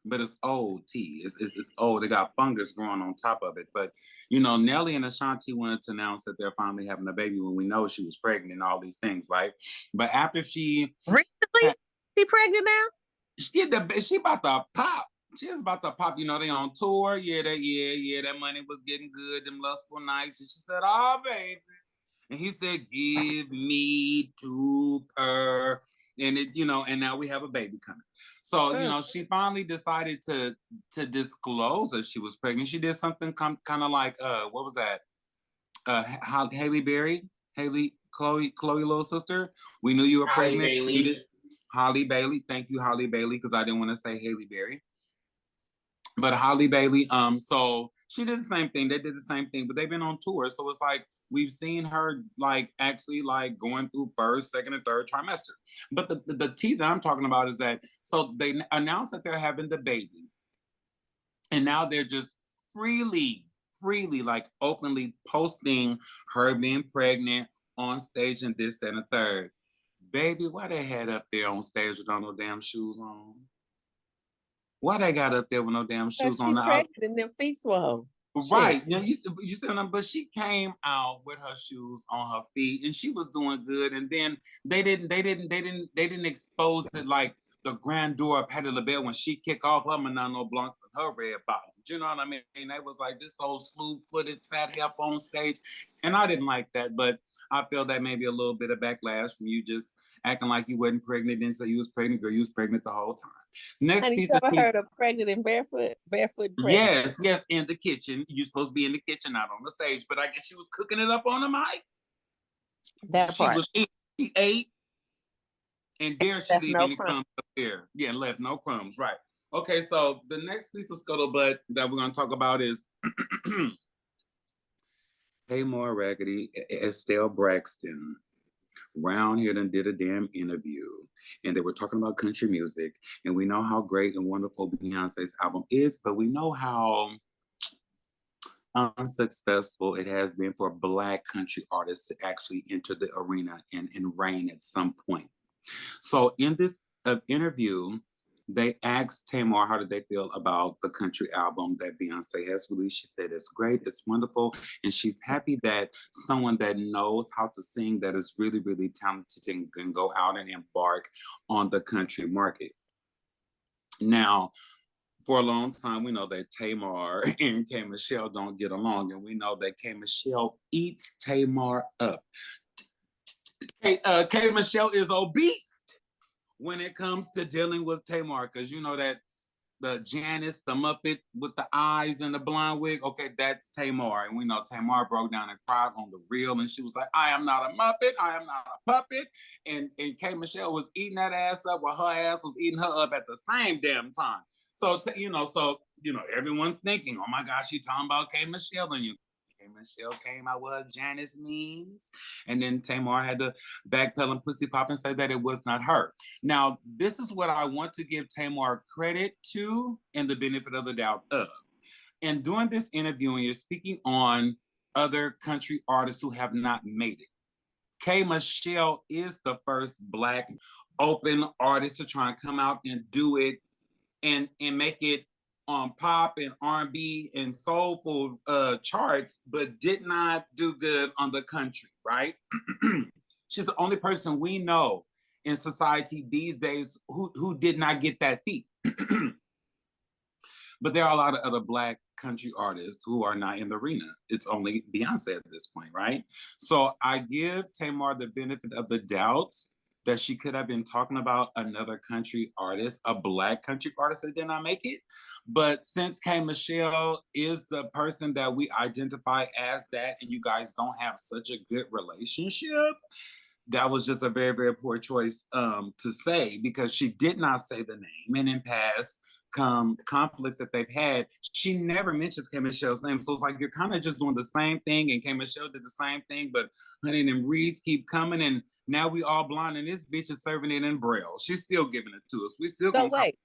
Speaker 5: but it's old tea. It's old. It got fungus growing on top of it. But you know, Nelly and Ashanti wanted to announce that they're finally having a baby when we know she was pregnant and all these things, right? But after she
Speaker 2: recently, she pregnant now?
Speaker 5: She about to pop. She is about to pop. You know, they on tour. Yeah, that money was getting good, them lustful nights. And she said, "Oh, baby." And he said, "Give me 2 per." And it, you know, and now we have a baby coming. So, you know, she finally decided to disclose that she was pregnant. She did something kind of like what was that? Haley Berry, Chloe little sister. We knew you were
Speaker 4: Holly
Speaker 5: pregnant.
Speaker 4: Bailey.
Speaker 5: You did. Holly Bailey. Thank you, Holly Bailey, because I didn't want to say Haley Berry. But Holly Bailey, so she did the same thing. They did the same thing, but they've been on tour. So it's like we've seen her like actually like going through first, second, and third trimester. But the tea that I'm talking about is that so they announced that they're having the baby. And now they're just freely, like openly posting her being pregnant on stage and this, that, and the third. Baby, why they had up there on stage with no damn shoes on? Why they got up there with no damn shoes on?
Speaker 2: She's pregnant and them feet swole.
Speaker 5: Right. Now you said, but she came out with her shoes on her feet and she was doing good. And then they didn't expose it like the grandeur of Patti LaBelle when she kicked off her Manano Blancs and her red bottoms. You know what I mean? And they was like this whole slew-footed fat help on stage. And I didn't like that, but I feel that maybe a little bit of backlash from you just acting like you wasn't pregnant and so you was pregnant, girl. You was pregnant the whole time. Next piece of
Speaker 2: heard of pregnant and barefoot pregnant.
Speaker 5: Yes, in the kitchen. You're supposed to be in the kitchen, not on the stage. But I guess she was cooking it up on the mic.
Speaker 2: That
Speaker 5: she
Speaker 2: part.
Speaker 5: was eating. She ate, and dare she leave
Speaker 2: no
Speaker 5: any crumbs up there? Yeah, left no crumbs. Right. Okay, so the next piece of scuttlebutt that we're going to talk about is Tamar Raggedy, Estelle Braxton. Round here and did a damn interview, and they were talking about country music, and we know how great and wonderful Beyonce's album is, but we know how unsuccessful it has been for Black country artists to actually enter the arena and reign at some point. So in this interview, they asked Tamar how did they feel about the country album that Beyonce has released. She said it's great, it's wonderful, and she's happy that someone that knows how to sing, that is really, really talented and can go out and embark on the country market. Now, for a long time, we know that Tamar and K. Michelle don't get along, and we know that K. Michelle eats Tamar up. K. Michelle is obese when it comes to dealing with Tamar, because you know that the Janice, the Muppet with the eyes and the blonde wig, okay, that's Tamar. And we know Tamar broke down and cried on the reel, and she was like, I am not a Muppet, I am not a puppet. And K. Michelle was eating that ass up while her ass was eating her up at the same damn time. So, everyone's thinking, oh my gosh, she talking about K. Michelle, and K. Michelle came out with Janice means, and then Tamar had to backpedal and pussy pop and say that it was not her. Now, this is what I want to give Tamar credit to and the benefit of the doubt of. In doing this interview, and you're speaking on other country artists who have not made it, K. Michelle is the first Black open artist to try and come out and do it and make it on pop and R&B and soulful charts, but did not do good on the country, right? She's the only person we know in society these days who did not get that feat. But there are a lot of other Black country artists who are not in the arena. It's only Beyonce at this point, right? So I give Tamar the benefit of the doubt that she could have been talking about another country artist, a Black country artist that did not make it. But since K. Michelle is the person that we identify as that, and you guys don't have such a good relationship, that was just a very, very poor choice to say, because she did not say the name. And in past conflicts that they've had, she never mentions K. Michelle's name. So it's like you're kind of just doing the same thing, and K. Michelle did the same thing, but honey, them reads keep coming, and now we all blind, and this bitch is serving it in Braille. She's still giving it to us. We still
Speaker 7: So
Speaker 5: gonna
Speaker 7: wait,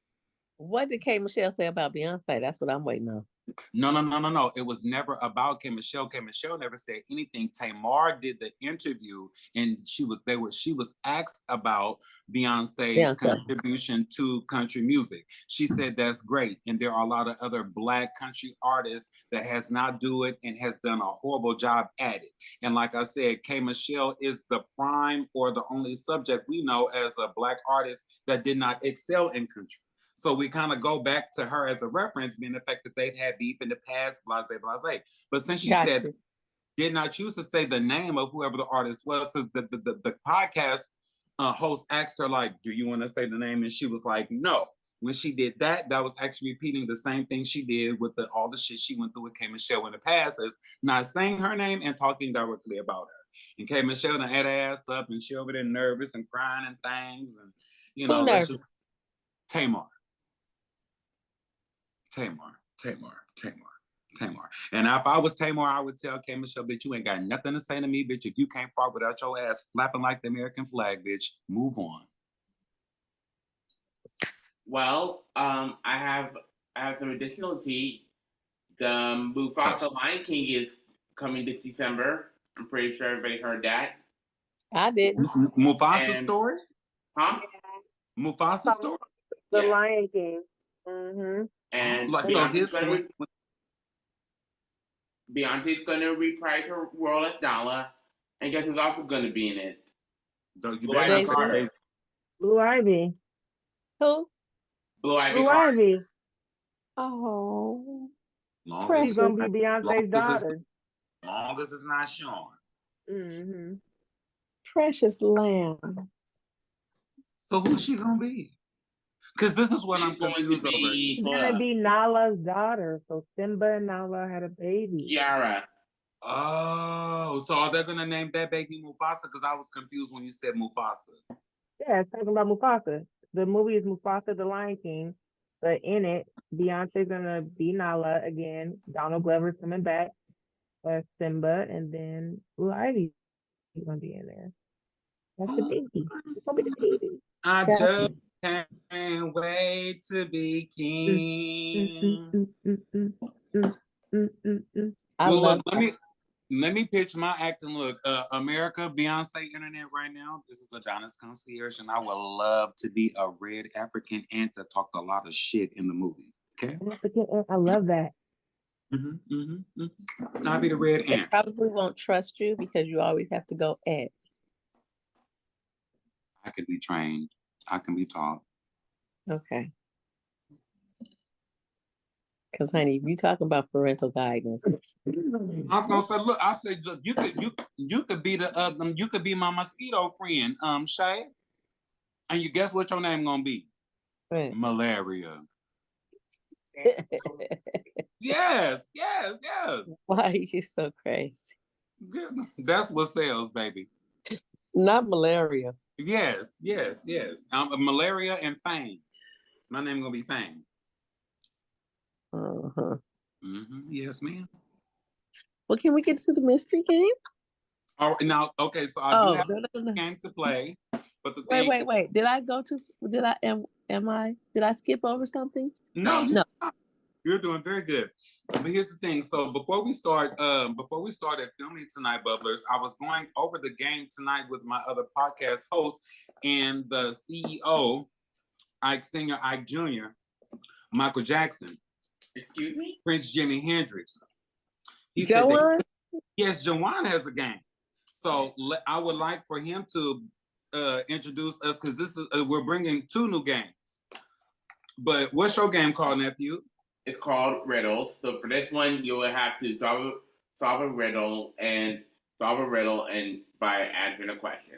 Speaker 7: what did K. Michelle say about Beyonce? That's what I'm waiting on.
Speaker 5: No. It was never about K. Michelle. K. Michelle never said anything. Tamar did the interview, and she was asked about Beyonce's contribution to country music. She said that's great, and there are a lot of other Black country artists that has not do it and has done a horrible job at it. And like I said, K. Michelle is the prime or the only subject we know as a Black artist that did not excel in country. So we kind of go back to her as a reference, being the fact that they've had beef in the past, blase, blase. But since she said, did not choose to say the name of whoever the artist was, because the podcast host asked her, like, do you want to say the name? And she was like, no. When she did that, that was actually repeating the same thing she did with all the shit she went through with K. Michelle in the past, is not saying her name and talking directly about her. And K. Michelle done had her ass up, and she over there nervous and crying and things. And, you know, let's just... Tamar. And if I was Tamar, I would tell K. Michelle, bitch, you ain't got nothing to say to me, bitch. If you can't fart without your ass flapping like the American flag, bitch, move on.
Speaker 4: Well, I have some additional tea. The Mufasa Lion King is coming this December. I'm pretty sure everybody heard that.
Speaker 7: I didn't.
Speaker 5: Mufasa story?
Speaker 4: Huh?
Speaker 5: Mufasa story?
Speaker 3: The Lion King. Mm-hmm.
Speaker 4: And
Speaker 5: like,
Speaker 4: Beyonce's going to reprise her role as Nala, and guess who's also going to be in it?
Speaker 5: Blue Ivy.
Speaker 3: Blue Ivy.
Speaker 7: Who?
Speaker 4: Blue Ivy.
Speaker 3: Blue Ivy.
Speaker 7: Oh,
Speaker 3: she's gonna be Beyonce's daughter.
Speaker 5: Long as it's not Sean.
Speaker 3: Mm-hmm.
Speaker 7: Precious lamb.
Speaker 3: So
Speaker 5: who's she gonna be? Because this is what I'm confused over.
Speaker 3: She's gonna be Nala's daughter. So Simba and Nala had a baby.
Speaker 4: Kiara.
Speaker 5: Oh, so are they gonna name that baby Mufasa? Because I was confused when you said Mufasa.
Speaker 3: Yeah, it's talking about Mufasa. The movie is Mufasa the Lion King, but in it, Beyonce's gonna be Nala again. Donald Glover's coming back as Simba, and then Blue Ivy is gonna be in there. That's the baby. It's gonna be the baby.
Speaker 5: I just can't wait to be king. Let me pitch my acting look. America, Beyonce Internet right now. This is Adonis Concierge, and I would love to be a red African ant that talked a lot of shit in the movie. Okay?
Speaker 3: I love that.
Speaker 5: I'll be the red ant.
Speaker 7: They probably won't trust you because you always have to go X.
Speaker 5: I could be trained. I can be taught.
Speaker 7: Okay. Because, honey, if you talking about parental guidance,
Speaker 5: I'm gonna say, look. I said, look. You could be the you could be my mosquito friend, Shay. And you guess what your name gonna be?
Speaker 7: Right.
Speaker 5: Malaria. Yes.
Speaker 7: Why are you so crazy?
Speaker 5: That's what sells, baby.
Speaker 7: Not malaria.
Speaker 5: Yes. Malaria and Fame. My name gonna be Fame.
Speaker 7: Uh-huh.
Speaker 5: Yes, ma'am.
Speaker 7: Well, can we get to the mystery game?
Speaker 5: Oh, now, okay. So I do have a game to play, but the thing.
Speaker 7: Wait. Did I skip over something?
Speaker 5: No. You're doing very good. But here's the thing. So before we started filming tonight, Bubblers, I was going over the game tonight with my other podcast host and the CEO, Ike Senior, Ike Jr., Michael Jackson.
Speaker 4: Excuse me?
Speaker 5: Prince Jimi Hendrix. He said that,
Speaker 7: Joanne?
Speaker 5: yes, Jawan has a game. So I would like for him to introduce us because this is we're bringing 2 new games. But what's your game called, nephew?
Speaker 4: It's called riddles. So for this one, you will have to solve a riddle and by answering a question.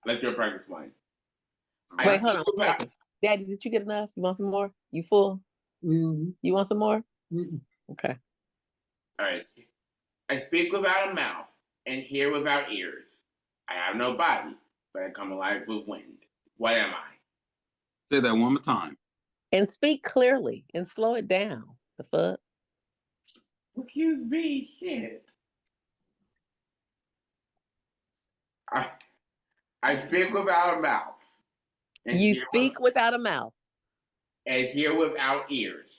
Speaker 4: Let's do a practice one.
Speaker 7: Wait, hold on a second. Daddy, did you get enough? You want some more? You full?
Speaker 6: Mm-hmm.
Speaker 7: You want some more?
Speaker 6: Mm-hmm.
Speaker 7: Okay.
Speaker 4: All right. I speak without a mouth and hear without ears. I have no body, but I come alive with wind. What am I?
Speaker 5: Say that one more time.
Speaker 7: And speak clearly and slow it down. The fuck?
Speaker 4: Excuse me, shit. I speak without a mouth. And
Speaker 7: You
Speaker 4: hear
Speaker 7: speak without a mouth
Speaker 4: and hear without ears.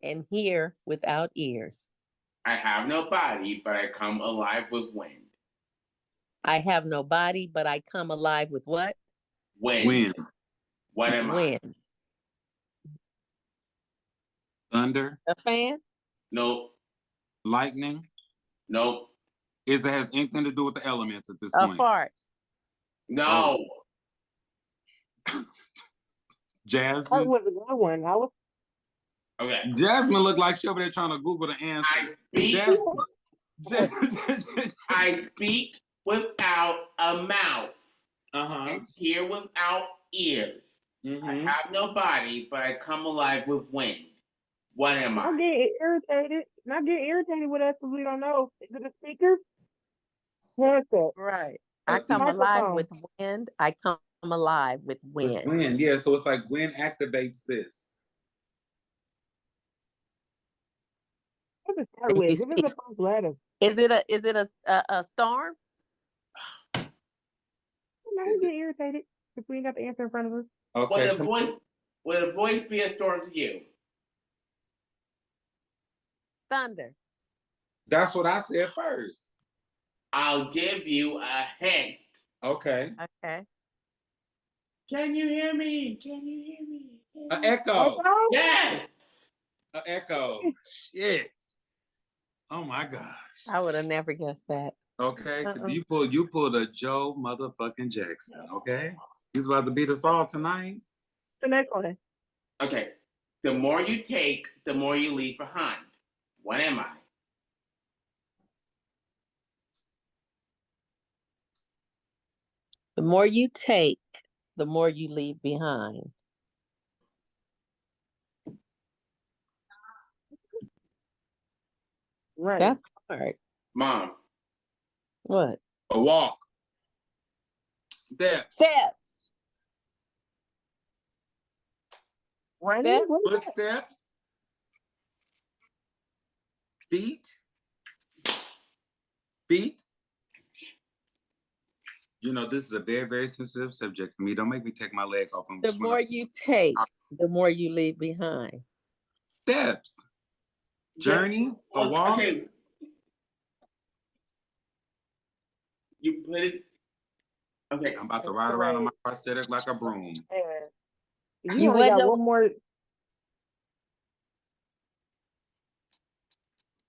Speaker 7: and hear without ears.
Speaker 4: I have no body, but I come alive with wind.
Speaker 7: I have no body, but I come alive with what?
Speaker 4: Wind.
Speaker 5: Wind.
Speaker 4: What am I?
Speaker 7: Wind.
Speaker 5: Thunder.
Speaker 7: A fan?
Speaker 4: Nope.
Speaker 5: Lightning.
Speaker 4: Nope.
Speaker 5: Is it has anything to do with the elements at this
Speaker 7: A
Speaker 5: point?
Speaker 7: fart.
Speaker 4: No.
Speaker 5: Jasmine.
Speaker 3: That was a good one. I was
Speaker 4: Okay.
Speaker 5: Jasmine looked like she over there trying to Google the answer.
Speaker 4: I speak. I speak without a mouth and hear without ears. I have no body, but I come alive with wind. What am
Speaker 3: not
Speaker 4: I?
Speaker 3: getting irritated. Not getting irritated with us because we don't know. Is it a speaker? Handset.
Speaker 7: Right. I come alive with wind. I come alive with wind.
Speaker 5: With wind, yeah. So it's like wind activates this.
Speaker 3: What's it start
Speaker 7: And
Speaker 3: with?
Speaker 7: you
Speaker 3: Give us
Speaker 7: speak.
Speaker 3: the first letter.
Speaker 7: Is it a storm?
Speaker 3: No, we get irritated if we ain't got the answer in front of us.
Speaker 5: Okay.
Speaker 4: Would a voice be a storm to you?
Speaker 7: Thunder.
Speaker 5: That's what I said first.
Speaker 4: I'll give you a hint.
Speaker 5: Okay.
Speaker 7: Okay.
Speaker 4: Can you hear me? Can you hear me?
Speaker 5: An echo.
Speaker 4: Yes.
Speaker 5: An echo. Shit. Oh my gosh.
Speaker 7: I would have never guessed that.
Speaker 5: Okay. You pulled a Joe motherfucking Jackson. Okay. He's about to beat us all tonight.
Speaker 3: The next one.
Speaker 4: Okay. The more you take, the more you leave behind. What am I?
Speaker 7: The more you take, the more you leave behind.
Speaker 3: Right.
Speaker 7: That's hard.
Speaker 4: Mom.
Speaker 7: What?
Speaker 5: A walk. Steps.
Speaker 7: Steps.
Speaker 3: Running?
Speaker 7: Steps?
Speaker 3: What is that?
Speaker 5: Footsteps. Feet. Feet. You know, this is a very, very sensitive subject for me. Don't make me take my leg off.
Speaker 7: The more you take, the more you leave behind.
Speaker 5: Steps. Journey. A walk.
Speaker 4: Okay. You put it. Okay.
Speaker 5: I'm about to ride around on my prosthetic like a broom.
Speaker 3: Anyway.
Speaker 7: You
Speaker 3: You only got
Speaker 7: wasn't-
Speaker 3: one more.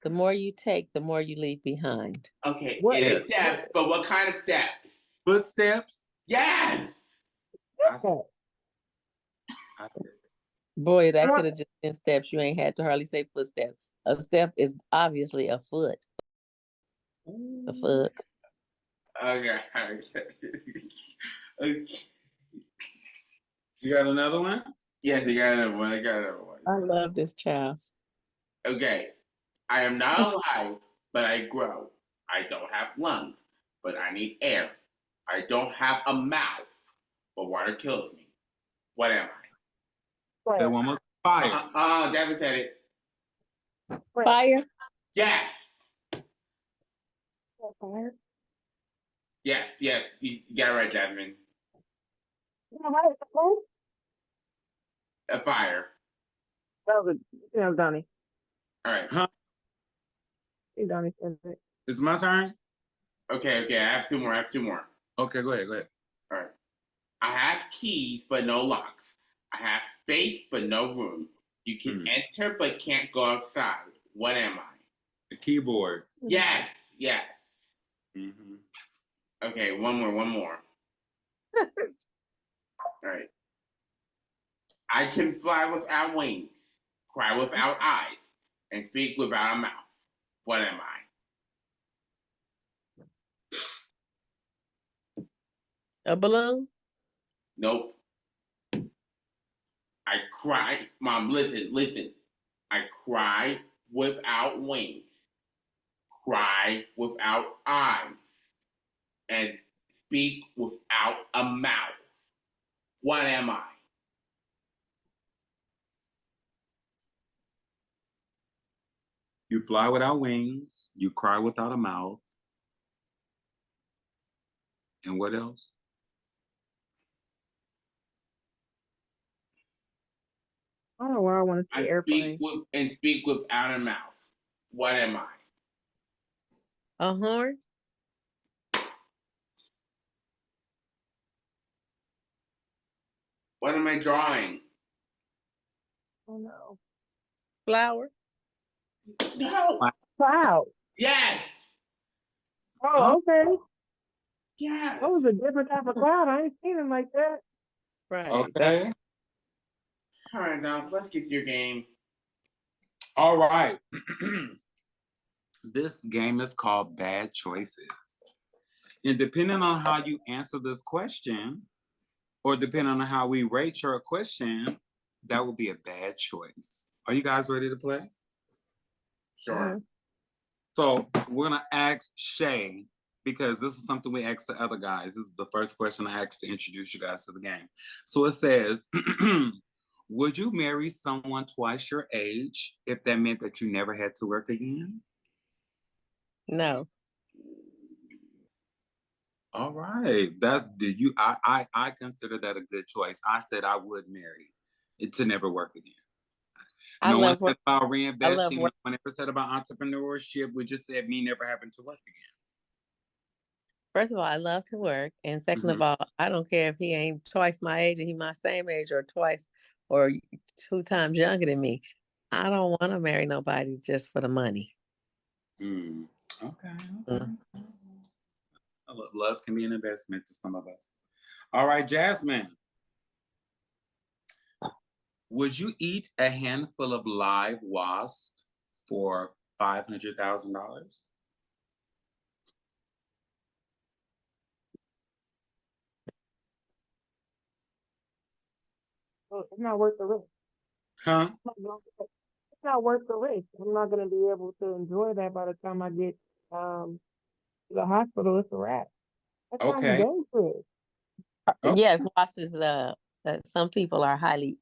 Speaker 7: The more you take, the more you leave behind.
Speaker 4: Okay.
Speaker 3: What?
Speaker 4: It is steps, but what kind of steps?
Speaker 5: Footsteps.
Speaker 4: Yes.
Speaker 5: I said.
Speaker 7: Boy, that
Speaker 3: What?
Speaker 7: could have just been steps. You ain't had to hardly say footsteps. A step is obviously a foot. The fuck.
Speaker 4: Okay. Okay.
Speaker 5: You got another one?
Speaker 4: Yes, I got another one. I got another one.
Speaker 7: I love this child.
Speaker 4: Okay. I am not alive, but I grow. I don't have lungs, but I need air. I don't have a mouth, but water kills me. What am I?
Speaker 5: That one was fire.
Speaker 4: Devin said it.
Speaker 7: Fire.
Speaker 4: Yes.
Speaker 3: Fire.
Speaker 4: Yes. Yes. You got it right, Jasmine. A fire.
Speaker 3: That was Donnie.
Speaker 4: All right.
Speaker 5: Huh?
Speaker 3: Hey, Donnie said it.
Speaker 5: It's my turn?
Speaker 4: Okay. I have two more.
Speaker 5: Okay, go ahead.
Speaker 4: All right. I have keys, but no locks. I have space, but no room. You can enter but can't go outside. What am I?
Speaker 5: The keyboard.
Speaker 4: Yes, yes.
Speaker 5: Mm-hmm.
Speaker 4: Okay, one more. All right. I can fly without wings, cry without eyes, and speak without a mouth. What am I?
Speaker 7: A balloon?
Speaker 4: Nope. I cry. Mom, listen. I cry without wings, cry without eyes, and speak without a mouth. What am I?
Speaker 5: You fly without wings. You cry without a mouth. And what else?
Speaker 3: I don't know where I want to see
Speaker 4: I
Speaker 3: airplane.
Speaker 4: speak without a mouth. What am I?
Speaker 7: A horn?
Speaker 4: What am I drawing?
Speaker 3: Oh no.
Speaker 7: Flower?
Speaker 4: No.
Speaker 3: Cloud.
Speaker 4: Yes.
Speaker 3: Oh, okay.
Speaker 4: Yes.
Speaker 3: That was a different type of cloud. I ain't seen them like that.
Speaker 7: Right.
Speaker 5: Okay.
Speaker 4: All right, now let's get to your game.
Speaker 5: All right. This game is called Bad Choices. And depending on how you answer this question, or depending on how we rate your question, that would be a bad choice. Are you guys ready to play?
Speaker 4: Sure.
Speaker 5: So we're gonna ask Shay, because this is something we ask the other guys. This is the first question I asked to introduce you guys to the game. So it says, would you marry someone twice your age if that meant that you never had to work again?
Speaker 7: No.
Speaker 5: All right. I consider that a good choice. I said I would marry it to never work again. No one said about reinvesting. No one ever said about entrepreneurship. We just said me never having to work again.
Speaker 7: First of all, I love to work. And second of all, I don't care if he ain't twice my age and he my same age or twice or 2 times younger than me. I don't want to marry nobody just for the money.
Speaker 5: Okay. Love can be an investment to some of us. All right, Jasmine. Would you eat a handful of live wasp for $500,000?
Speaker 3: Well, it's not worth the risk.
Speaker 5: Huh?
Speaker 3: It's not worth the risk. I'm not going to be able to enjoy that by the time I get to the hospital. It's a wrap. That sounds
Speaker 5: Okay.
Speaker 3: dangerous.
Speaker 7: Yeah, wasp is some people are highly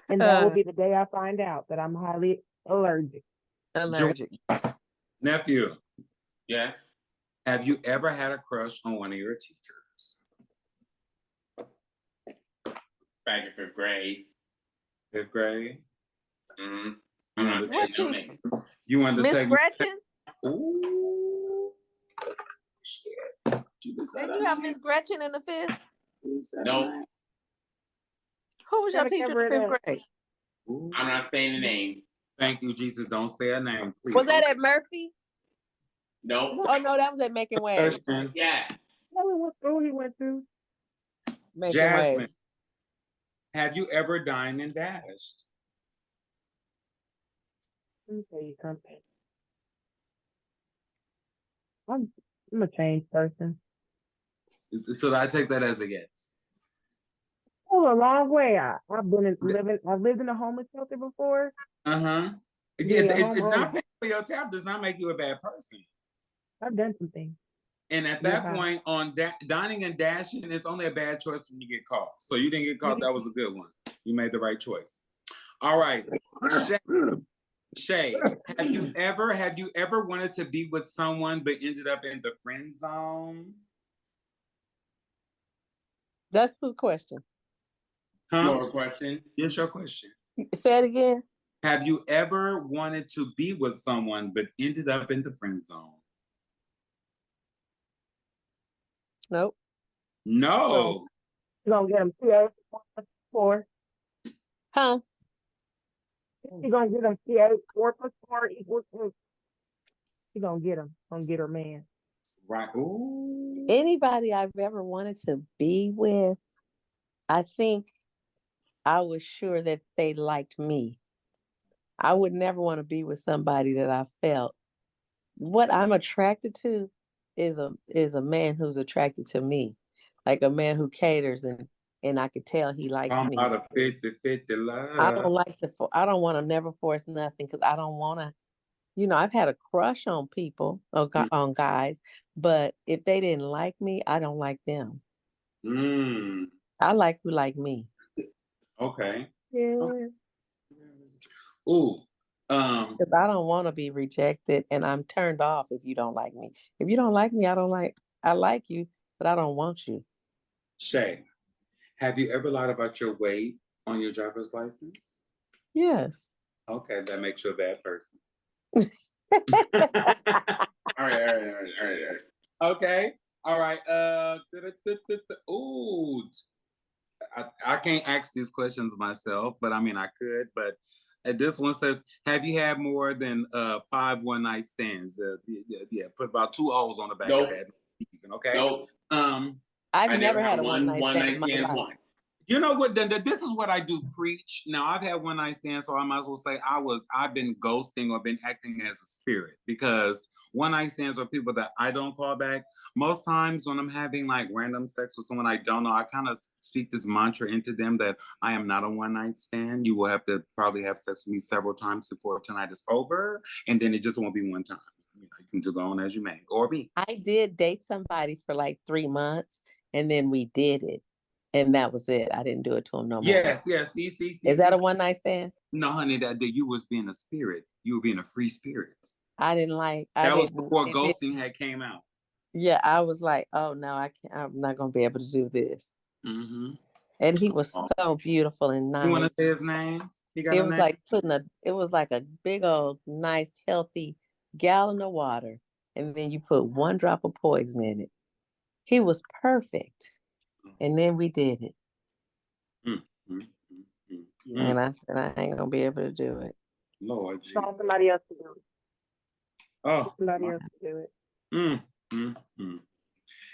Speaker 3: And that will be the day I find out that I'm highly allergic.
Speaker 5: Nephew.
Speaker 4: Yes.
Speaker 5: Have you ever had a crush on one of your teachers?
Speaker 4: Back in 5th grade.
Speaker 5: 5th grade?
Speaker 4: Mm-hmm.
Speaker 5: You wanted to
Speaker 7: Miss
Speaker 5: take
Speaker 7: Gretchen?
Speaker 5: Ooh. Shit.
Speaker 7: Did you have Miss Gretchen in the 5th?
Speaker 4: No.
Speaker 7: Who was your teacher in the 5th grade?
Speaker 5: Ooh.
Speaker 4: I'm not saying the name.
Speaker 5: Thank you, Jesus. Don't say a name, please.
Speaker 7: Was that at Murphy?
Speaker 4: Nope.
Speaker 7: Oh no, that was at Making Waves.
Speaker 4: Yeah.
Speaker 3: Tell me what school he went to.
Speaker 5: Jasmine,
Speaker 7: Waves.
Speaker 5: have you ever dined and dashed?
Speaker 3: Let me tell you something. I'm a changed person.
Speaker 5: So I take that as a yes.
Speaker 3: Oh, a long way. I've lived in a homeless shelter before.
Speaker 5: Yeah, not paying for your tab does not make you a bad person.
Speaker 3: I've done some things.
Speaker 5: And at that point, on dining and dashing, it's only a bad choice when you get caught. So you didn't get caught. That was a good one. You made the right choice. All right, Shay, have you ever wanted to be with someone but ended up in the friend zone?
Speaker 7: That's the question.
Speaker 5: Huh?
Speaker 4: Your question?
Speaker 5: Yes, your question.
Speaker 7: Say it again.
Speaker 5: Have you ever wanted to be with someone but ended up in the friend zone?
Speaker 7: Nope.
Speaker 5: No.
Speaker 3: You gonna get them 4.
Speaker 7: Huh?
Speaker 3: She gonna get him. She 4 + 4 = 6. She gonna get him. Gonna get her man.
Speaker 5: Right. Ooh.
Speaker 7: Anybody I've ever wanted to be with, I think I was sure that they liked me. I would never want to be with somebody that I felt what I'm attracted to is a man who's attracted to me, like a man who caters and I could tell he likes
Speaker 5: I'm
Speaker 7: me.
Speaker 5: out of 50-50
Speaker 7: I don't
Speaker 5: love.
Speaker 7: like to. I don't want to never force nothing because I don't want to. I've had a crush on people, on guys, but if they didn't like me, I don't like them.
Speaker 5: Mm.
Speaker 7: I like who like me.
Speaker 5: Okay.
Speaker 3: Yeah.
Speaker 5: Ooh.
Speaker 7: Because I don't want to be rejected, and I'm turned off if you don't like me. If you don't like me, I like you, but I don't want you.
Speaker 5: Shay, have you ever lied about your weight on your driver's license?
Speaker 7: Yes.
Speaker 5: Okay, that makes you a bad person.
Speaker 4: All right.
Speaker 5: Okay. All right. Ooh. I can't ask these questions myself, but I mean I could. But this one says, "Have you had more than 5 one-night stands?" Yeah, put about 2 O's on the back
Speaker 4: Nope.
Speaker 5: of that. Okay.
Speaker 4: Nope.
Speaker 7: I've
Speaker 4: I
Speaker 7: never had a
Speaker 4: one
Speaker 7: one-night stand in my
Speaker 4: stand
Speaker 7: life.
Speaker 4: once.
Speaker 5: You know what? This is what I do preach. Now I've had one night stand, so I might as well say I've been ghosting or been acting as a spirit because one night stands are people that I don't call back. Most times when I'm having like random sex with someone I don't know, I kind of speak this mantra into them that I am not a one night stand. You will have to probably have sex with me several times before tonight is over, and then it just won't be one time. You can just go on as you may, or me.
Speaker 7: I did date somebody for like 3 months, and then we did it. And that was it. I didn't do it to him no more.
Speaker 5: Yes. See.
Speaker 7: Is that a one night stand?
Speaker 5: No, honey, that you was being a spirit. You were being a free spirit.
Speaker 7: I didn't like.
Speaker 5: That was before ghosting had came out.
Speaker 7: Yeah, I was like, oh no, I can't. I'm not gonna be able to do this.
Speaker 5: Mm-hmm.
Speaker 7: And he was so beautiful and nice.
Speaker 5: You want to say his name? He got
Speaker 7: It
Speaker 5: a
Speaker 7: was
Speaker 5: name?
Speaker 7: like it was like a big old nice healthy gallon of water, and then you put 1 drop of poison in it. He was perfect, and then we did it. And I said I ain't gonna be able to do it.
Speaker 5: Lord Jesus.
Speaker 3: Find somebody else to do it.
Speaker 5: Oh,
Speaker 3: Somebody else to do it.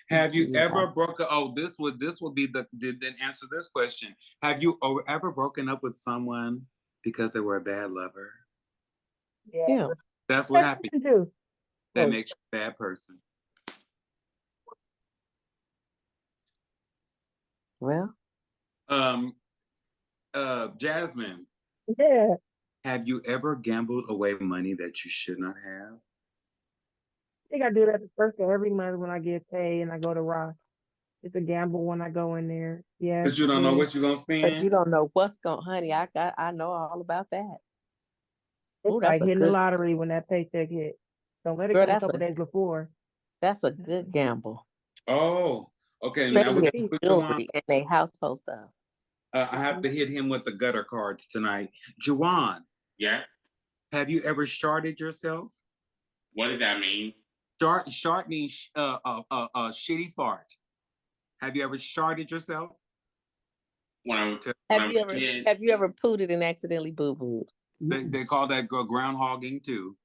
Speaker 5: Have you ever broken? Oh, this would be then answer this question. Have you ever broken up with someone because they were a bad lover?
Speaker 7: Yeah.
Speaker 5: That's what happened.
Speaker 3: Too.
Speaker 5: That makes you a bad person.
Speaker 7: Well.
Speaker 5: Jasmine.
Speaker 3: Yeah.
Speaker 5: Have you ever gambled away money that you should not have?
Speaker 3: I think I do that the first of every month when I get paid and I go to Ross. It's a gamble when I go in there. Yeah.
Speaker 5: Because you don't know what you're gonna spend.
Speaker 7: But you don't know what's going, honey. I know all about that.
Speaker 3: It's like hitting the lottery when that paycheck hits. Don't let it come a couple days before.
Speaker 7: That's a good gamble.
Speaker 5: Oh, okay.
Speaker 7: Especially
Speaker 5: Now
Speaker 7: with jewelry and their household stuff.
Speaker 5: I have to hit him with the gutter cards tonight. Juwan.
Speaker 4: Yeah.
Speaker 5: Have you ever sharted yourself?
Speaker 4: What does that mean?
Speaker 5: Shart means shitty fart. Have you ever sharted yourself?
Speaker 7: Have you ever pooted and accidentally boo booed?
Speaker 5: They call that groundhogging too.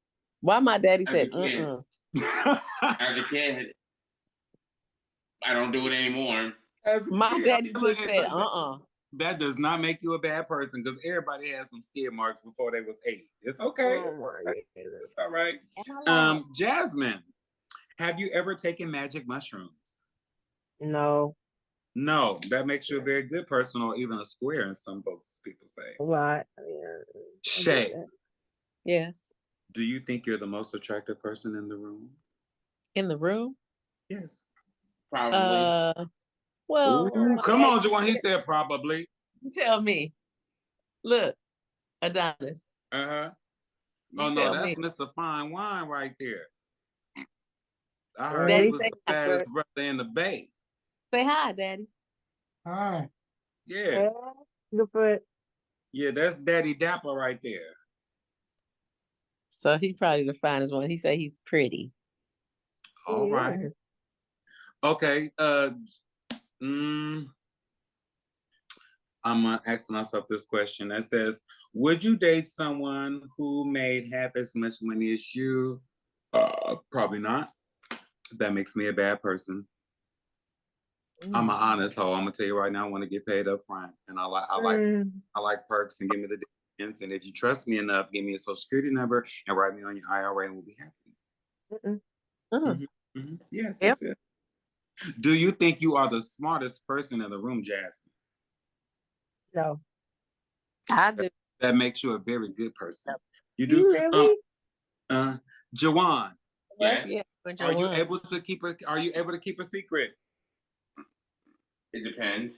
Speaker 7: Why my daddy said
Speaker 4: As a kid, I don't do it anymore.
Speaker 7: My daddy just said
Speaker 5: That does not make you a bad person because everybody has some skid marks before they was 8. It's okay. It's all right. Jasmine, have you ever taken magic mushrooms?
Speaker 3: No.
Speaker 5: No, that makes you a very good person or even a square, as people say.
Speaker 3: Right.
Speaker 5: Shay.
Speaker 7: Yes.
Speaker 5: Do you think you're the most attractive person in the room?
Speaker 7: In the room?
Speaker 5: Yes.
Speaker 4: Probably.
Speaker 7: Well,
Speaker 5: ooh, come on, Juwan. He said probably.
Speaker 7: Tell me. Look, Adonis.
Speaker 5: Oh no, that's Mr. Fine Wine right there. I heard he was the baddest brother in the Bay.
Speaker 7: Say hi, Daddy.
Speaker 6: Hi.
Speaker 5: Yes. Yeah, that's Daddy Dapper right there.
Speaker 7: So he probably the finest one. He said he's pretty.
Speaker 5: All right. Okay. I'm asking myself this question that says, would you date someone who made half as much money as you? Probably not. That makes me a bad person. I'm an honest hoe. I'm gonna tell you right now, I want to get paid up front. And I like perks and give me the dividends. And if you trust me enough, give me a social security number and write me on your IRA and we'll be happy. Yes,
Speaker 7: Yep.
Speaker 5: yes. Do you think you are the smartest person in the room, Jasmine?
Speaker 3: No.
Speaker 7: I do.
Speaker 5: That makes you a very good person. You
Speaker 3: You
Speaker 5: do?
Speaker 3: really?
Speaker 5: Jawan,
Speaker 4: Yeah,
Speaker 7: Yeah. But
Speaker 5: are you
Speaker 7: Jawan,
Speaker 5: able to keep a secret?
Speaker 4: it depends.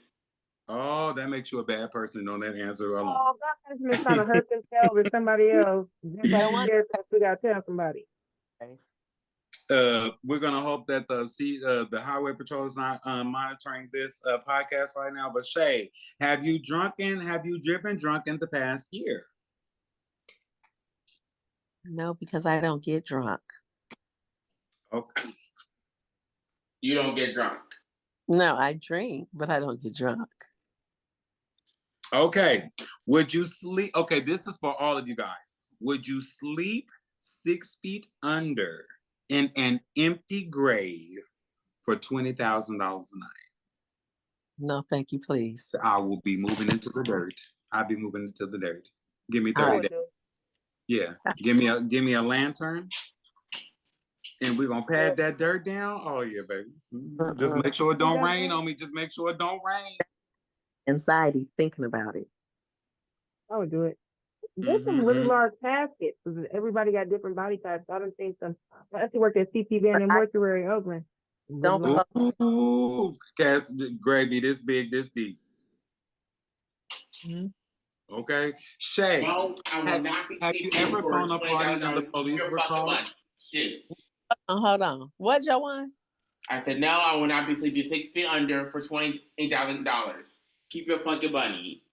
Speaker 5: Oh, that makes you a bad person on that answer alone.
Speaker 3: Oh, that person is trying to hurt themselves with somebody else. Just like
Speaker 7: Jawan.
Speaker 3: you said, we gotta tell somebody.
Speaker 5: We're gonna hope that the highway patrol is not monitoring this podcast right now. But Shay, have you driven drunk in the past year?
Speaker 7: No, because I don't get drunk.
Speaker 5: Okay.
Speaker 4: You don't get drunk.
Speaker 7: No, I drink, but I don't get drunk.
Speaker 5: Okay. Would you sleep? Okay, this is for all of you guys. Would you sleep 6 feet under in an empty grave for $20,000 a night?
Speaker 7: No, thank you, please.
Speaker 5: I will be moving into the dirt. I'll be moving into the dirt. Give me
Speaker 7: All
Speaker 5: 30
Speaker 7: right.
Speaker 5: days. Yeah. Give me a lantern. And we're gonna pad that dirt down. Oh yeah, baby. Just make sure it don't rain on me. Just make sure it don't rain.
Speaker 7: Anxiety thinking about it.
Speaker 3: I would do it. There's some really large caskets because everybody got different body types. I don't think some. I actually worked at CP Van and Mortuary in Oakland.
Speaker 7: Don't
Speaker 5: Ooh, Cass, gravy this big, this deep. Okay, Shay.
Speaker 4: No, I will not be
Speaker 5: have you
Speaker 4: sleeping
Speaker 5: ever
Speaker 4: for
Speaker 5: thrown a party and the police
Speaker 4: your
Speaker 5: were
Speaker 4: fucking
Speaker 5: called?
Speaker 4: money. Shit.
Speaker 7: hold on. What, Joanne?
Speaker 4: I said no. I will not be sleeping 6 feet under for $28,000. Keep your fucking money.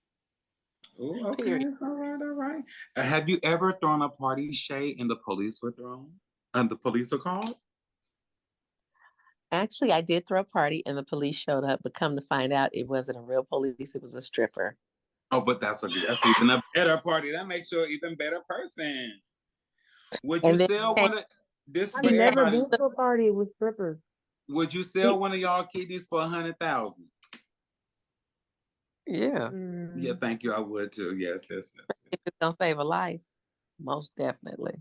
Speaker 5: Ooh, okay,
Speaker 7: Period.
Speaker 5: all right. Have you ever thrown a party, Shay, and the police were thrown? And the police were called?
Speaker 7: Actually, I did throw a party and the police showed up, but come to find out it wasn't a real police, it was a stripper.
Speaker 5: Oh, but that's even a better party. That makes you an even better person. Would you
Speaker 7: And then
Speaker 5: sell one of this?
Speaker 3: I've never been to a party with strippers.
Speaker 5: Would you sell one of y'all kidneys for $100,000?
Speaker 7: yeah.
Speaker 5: Yeah, thank you. I would too. Yes.
Speaker 7: If it's gonna save a life, most definitely.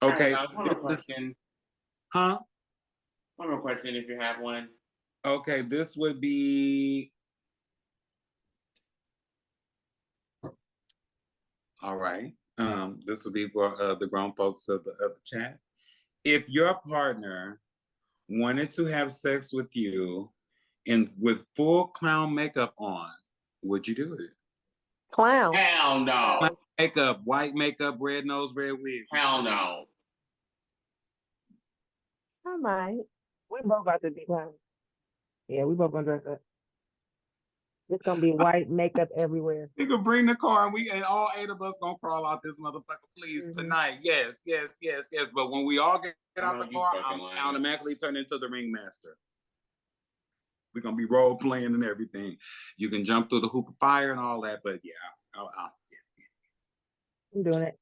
Speaker 5: Okay.
Speaker 4: Right, one more question.
Speaker 5: Huh?
Speaker 4: One more question, if you have one.
Speaker 5: Okay, this would be. All right. This would be for the grown folks of the chat. If your partner wanted to have sex with you and with full clown makeup on, would you do it?
Speaker 7: Clown.
Speaker 4: Hell no.
Speaker 5: Makeup, white makeup, red nose, red wig.
Speaker 4: Hell no.
Speaker 7: I might.
Speaker 3: We both about to be clowns. Yeah, we both gonna dress up. It's gonna be white makeup everywhere.
Speaker 5: You can bring the car and all 8 of us gonna crawl out this motherfucker, please, tonight. Yes. But when we all get out the car, I'm automatically turn into the ringmaster. We're gonna be role playing and everything. You can jump through the hoop of fire and all that, but yeah.
Speaker 3: I'm doing it.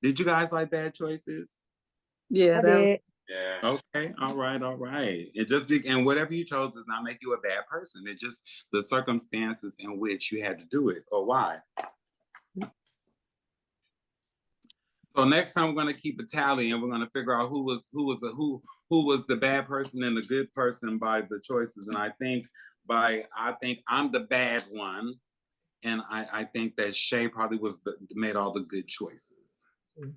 Speaker 5: Did you guys like Bad Choices?
Speaker 7: Yeah,
Speaker 3: I did.
Speaker 4: Yeah.
Speaker 5: Okay, all right. And whatever you chose does not make you a bad person. It's just the circumstances in which you had to do it or why. So next time we're gonna keep a tally and we're gonna figure out who was the bad person and the good person by the choices. And I think I'm the bad one, and I think that Shay probably made all the good choices. Yeah.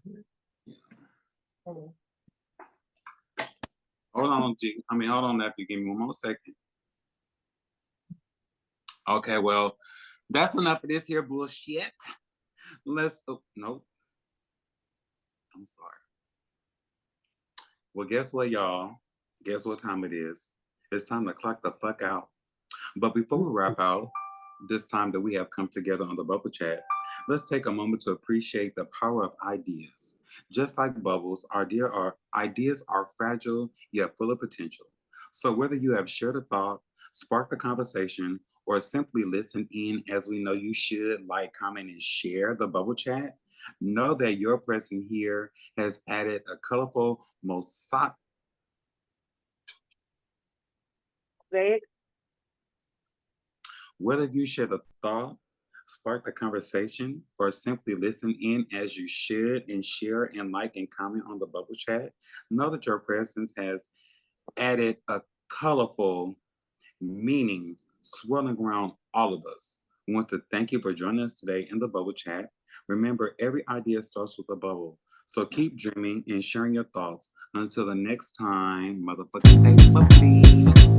Speaker 5: Hold on, hold on, nephew. Give me one more second. Okay, well, that's enough of this here bullshit. Nope. I'm sorry. Well, guess what, y'all? Guess what time it is? It's time to clock the fuck out. But before we wrap out this time that we have come together on the Bubble Chat, let's take a moment to appreciate the power of ideas. Just like bubbles, ideas are fragile yet full of potential. So whether you have shared a thought, sparked a conversation, or simply listen in, as we know you should, like, comment, and share the bubble chat, know that your presence here has added a colorful mosaic. Whether you shared a thought, spark a conversation, or simply listen in as you should and share and like and comment on the bubble chat, know that your presence has added a colorful meaning swirling around all of us. We want to thank you for joining us today in the bubble chat. Remember, every idea starts with a bubble. So keep dreaming and sharing your thoughts. Until the next time, motherfuckers, stay bubbly.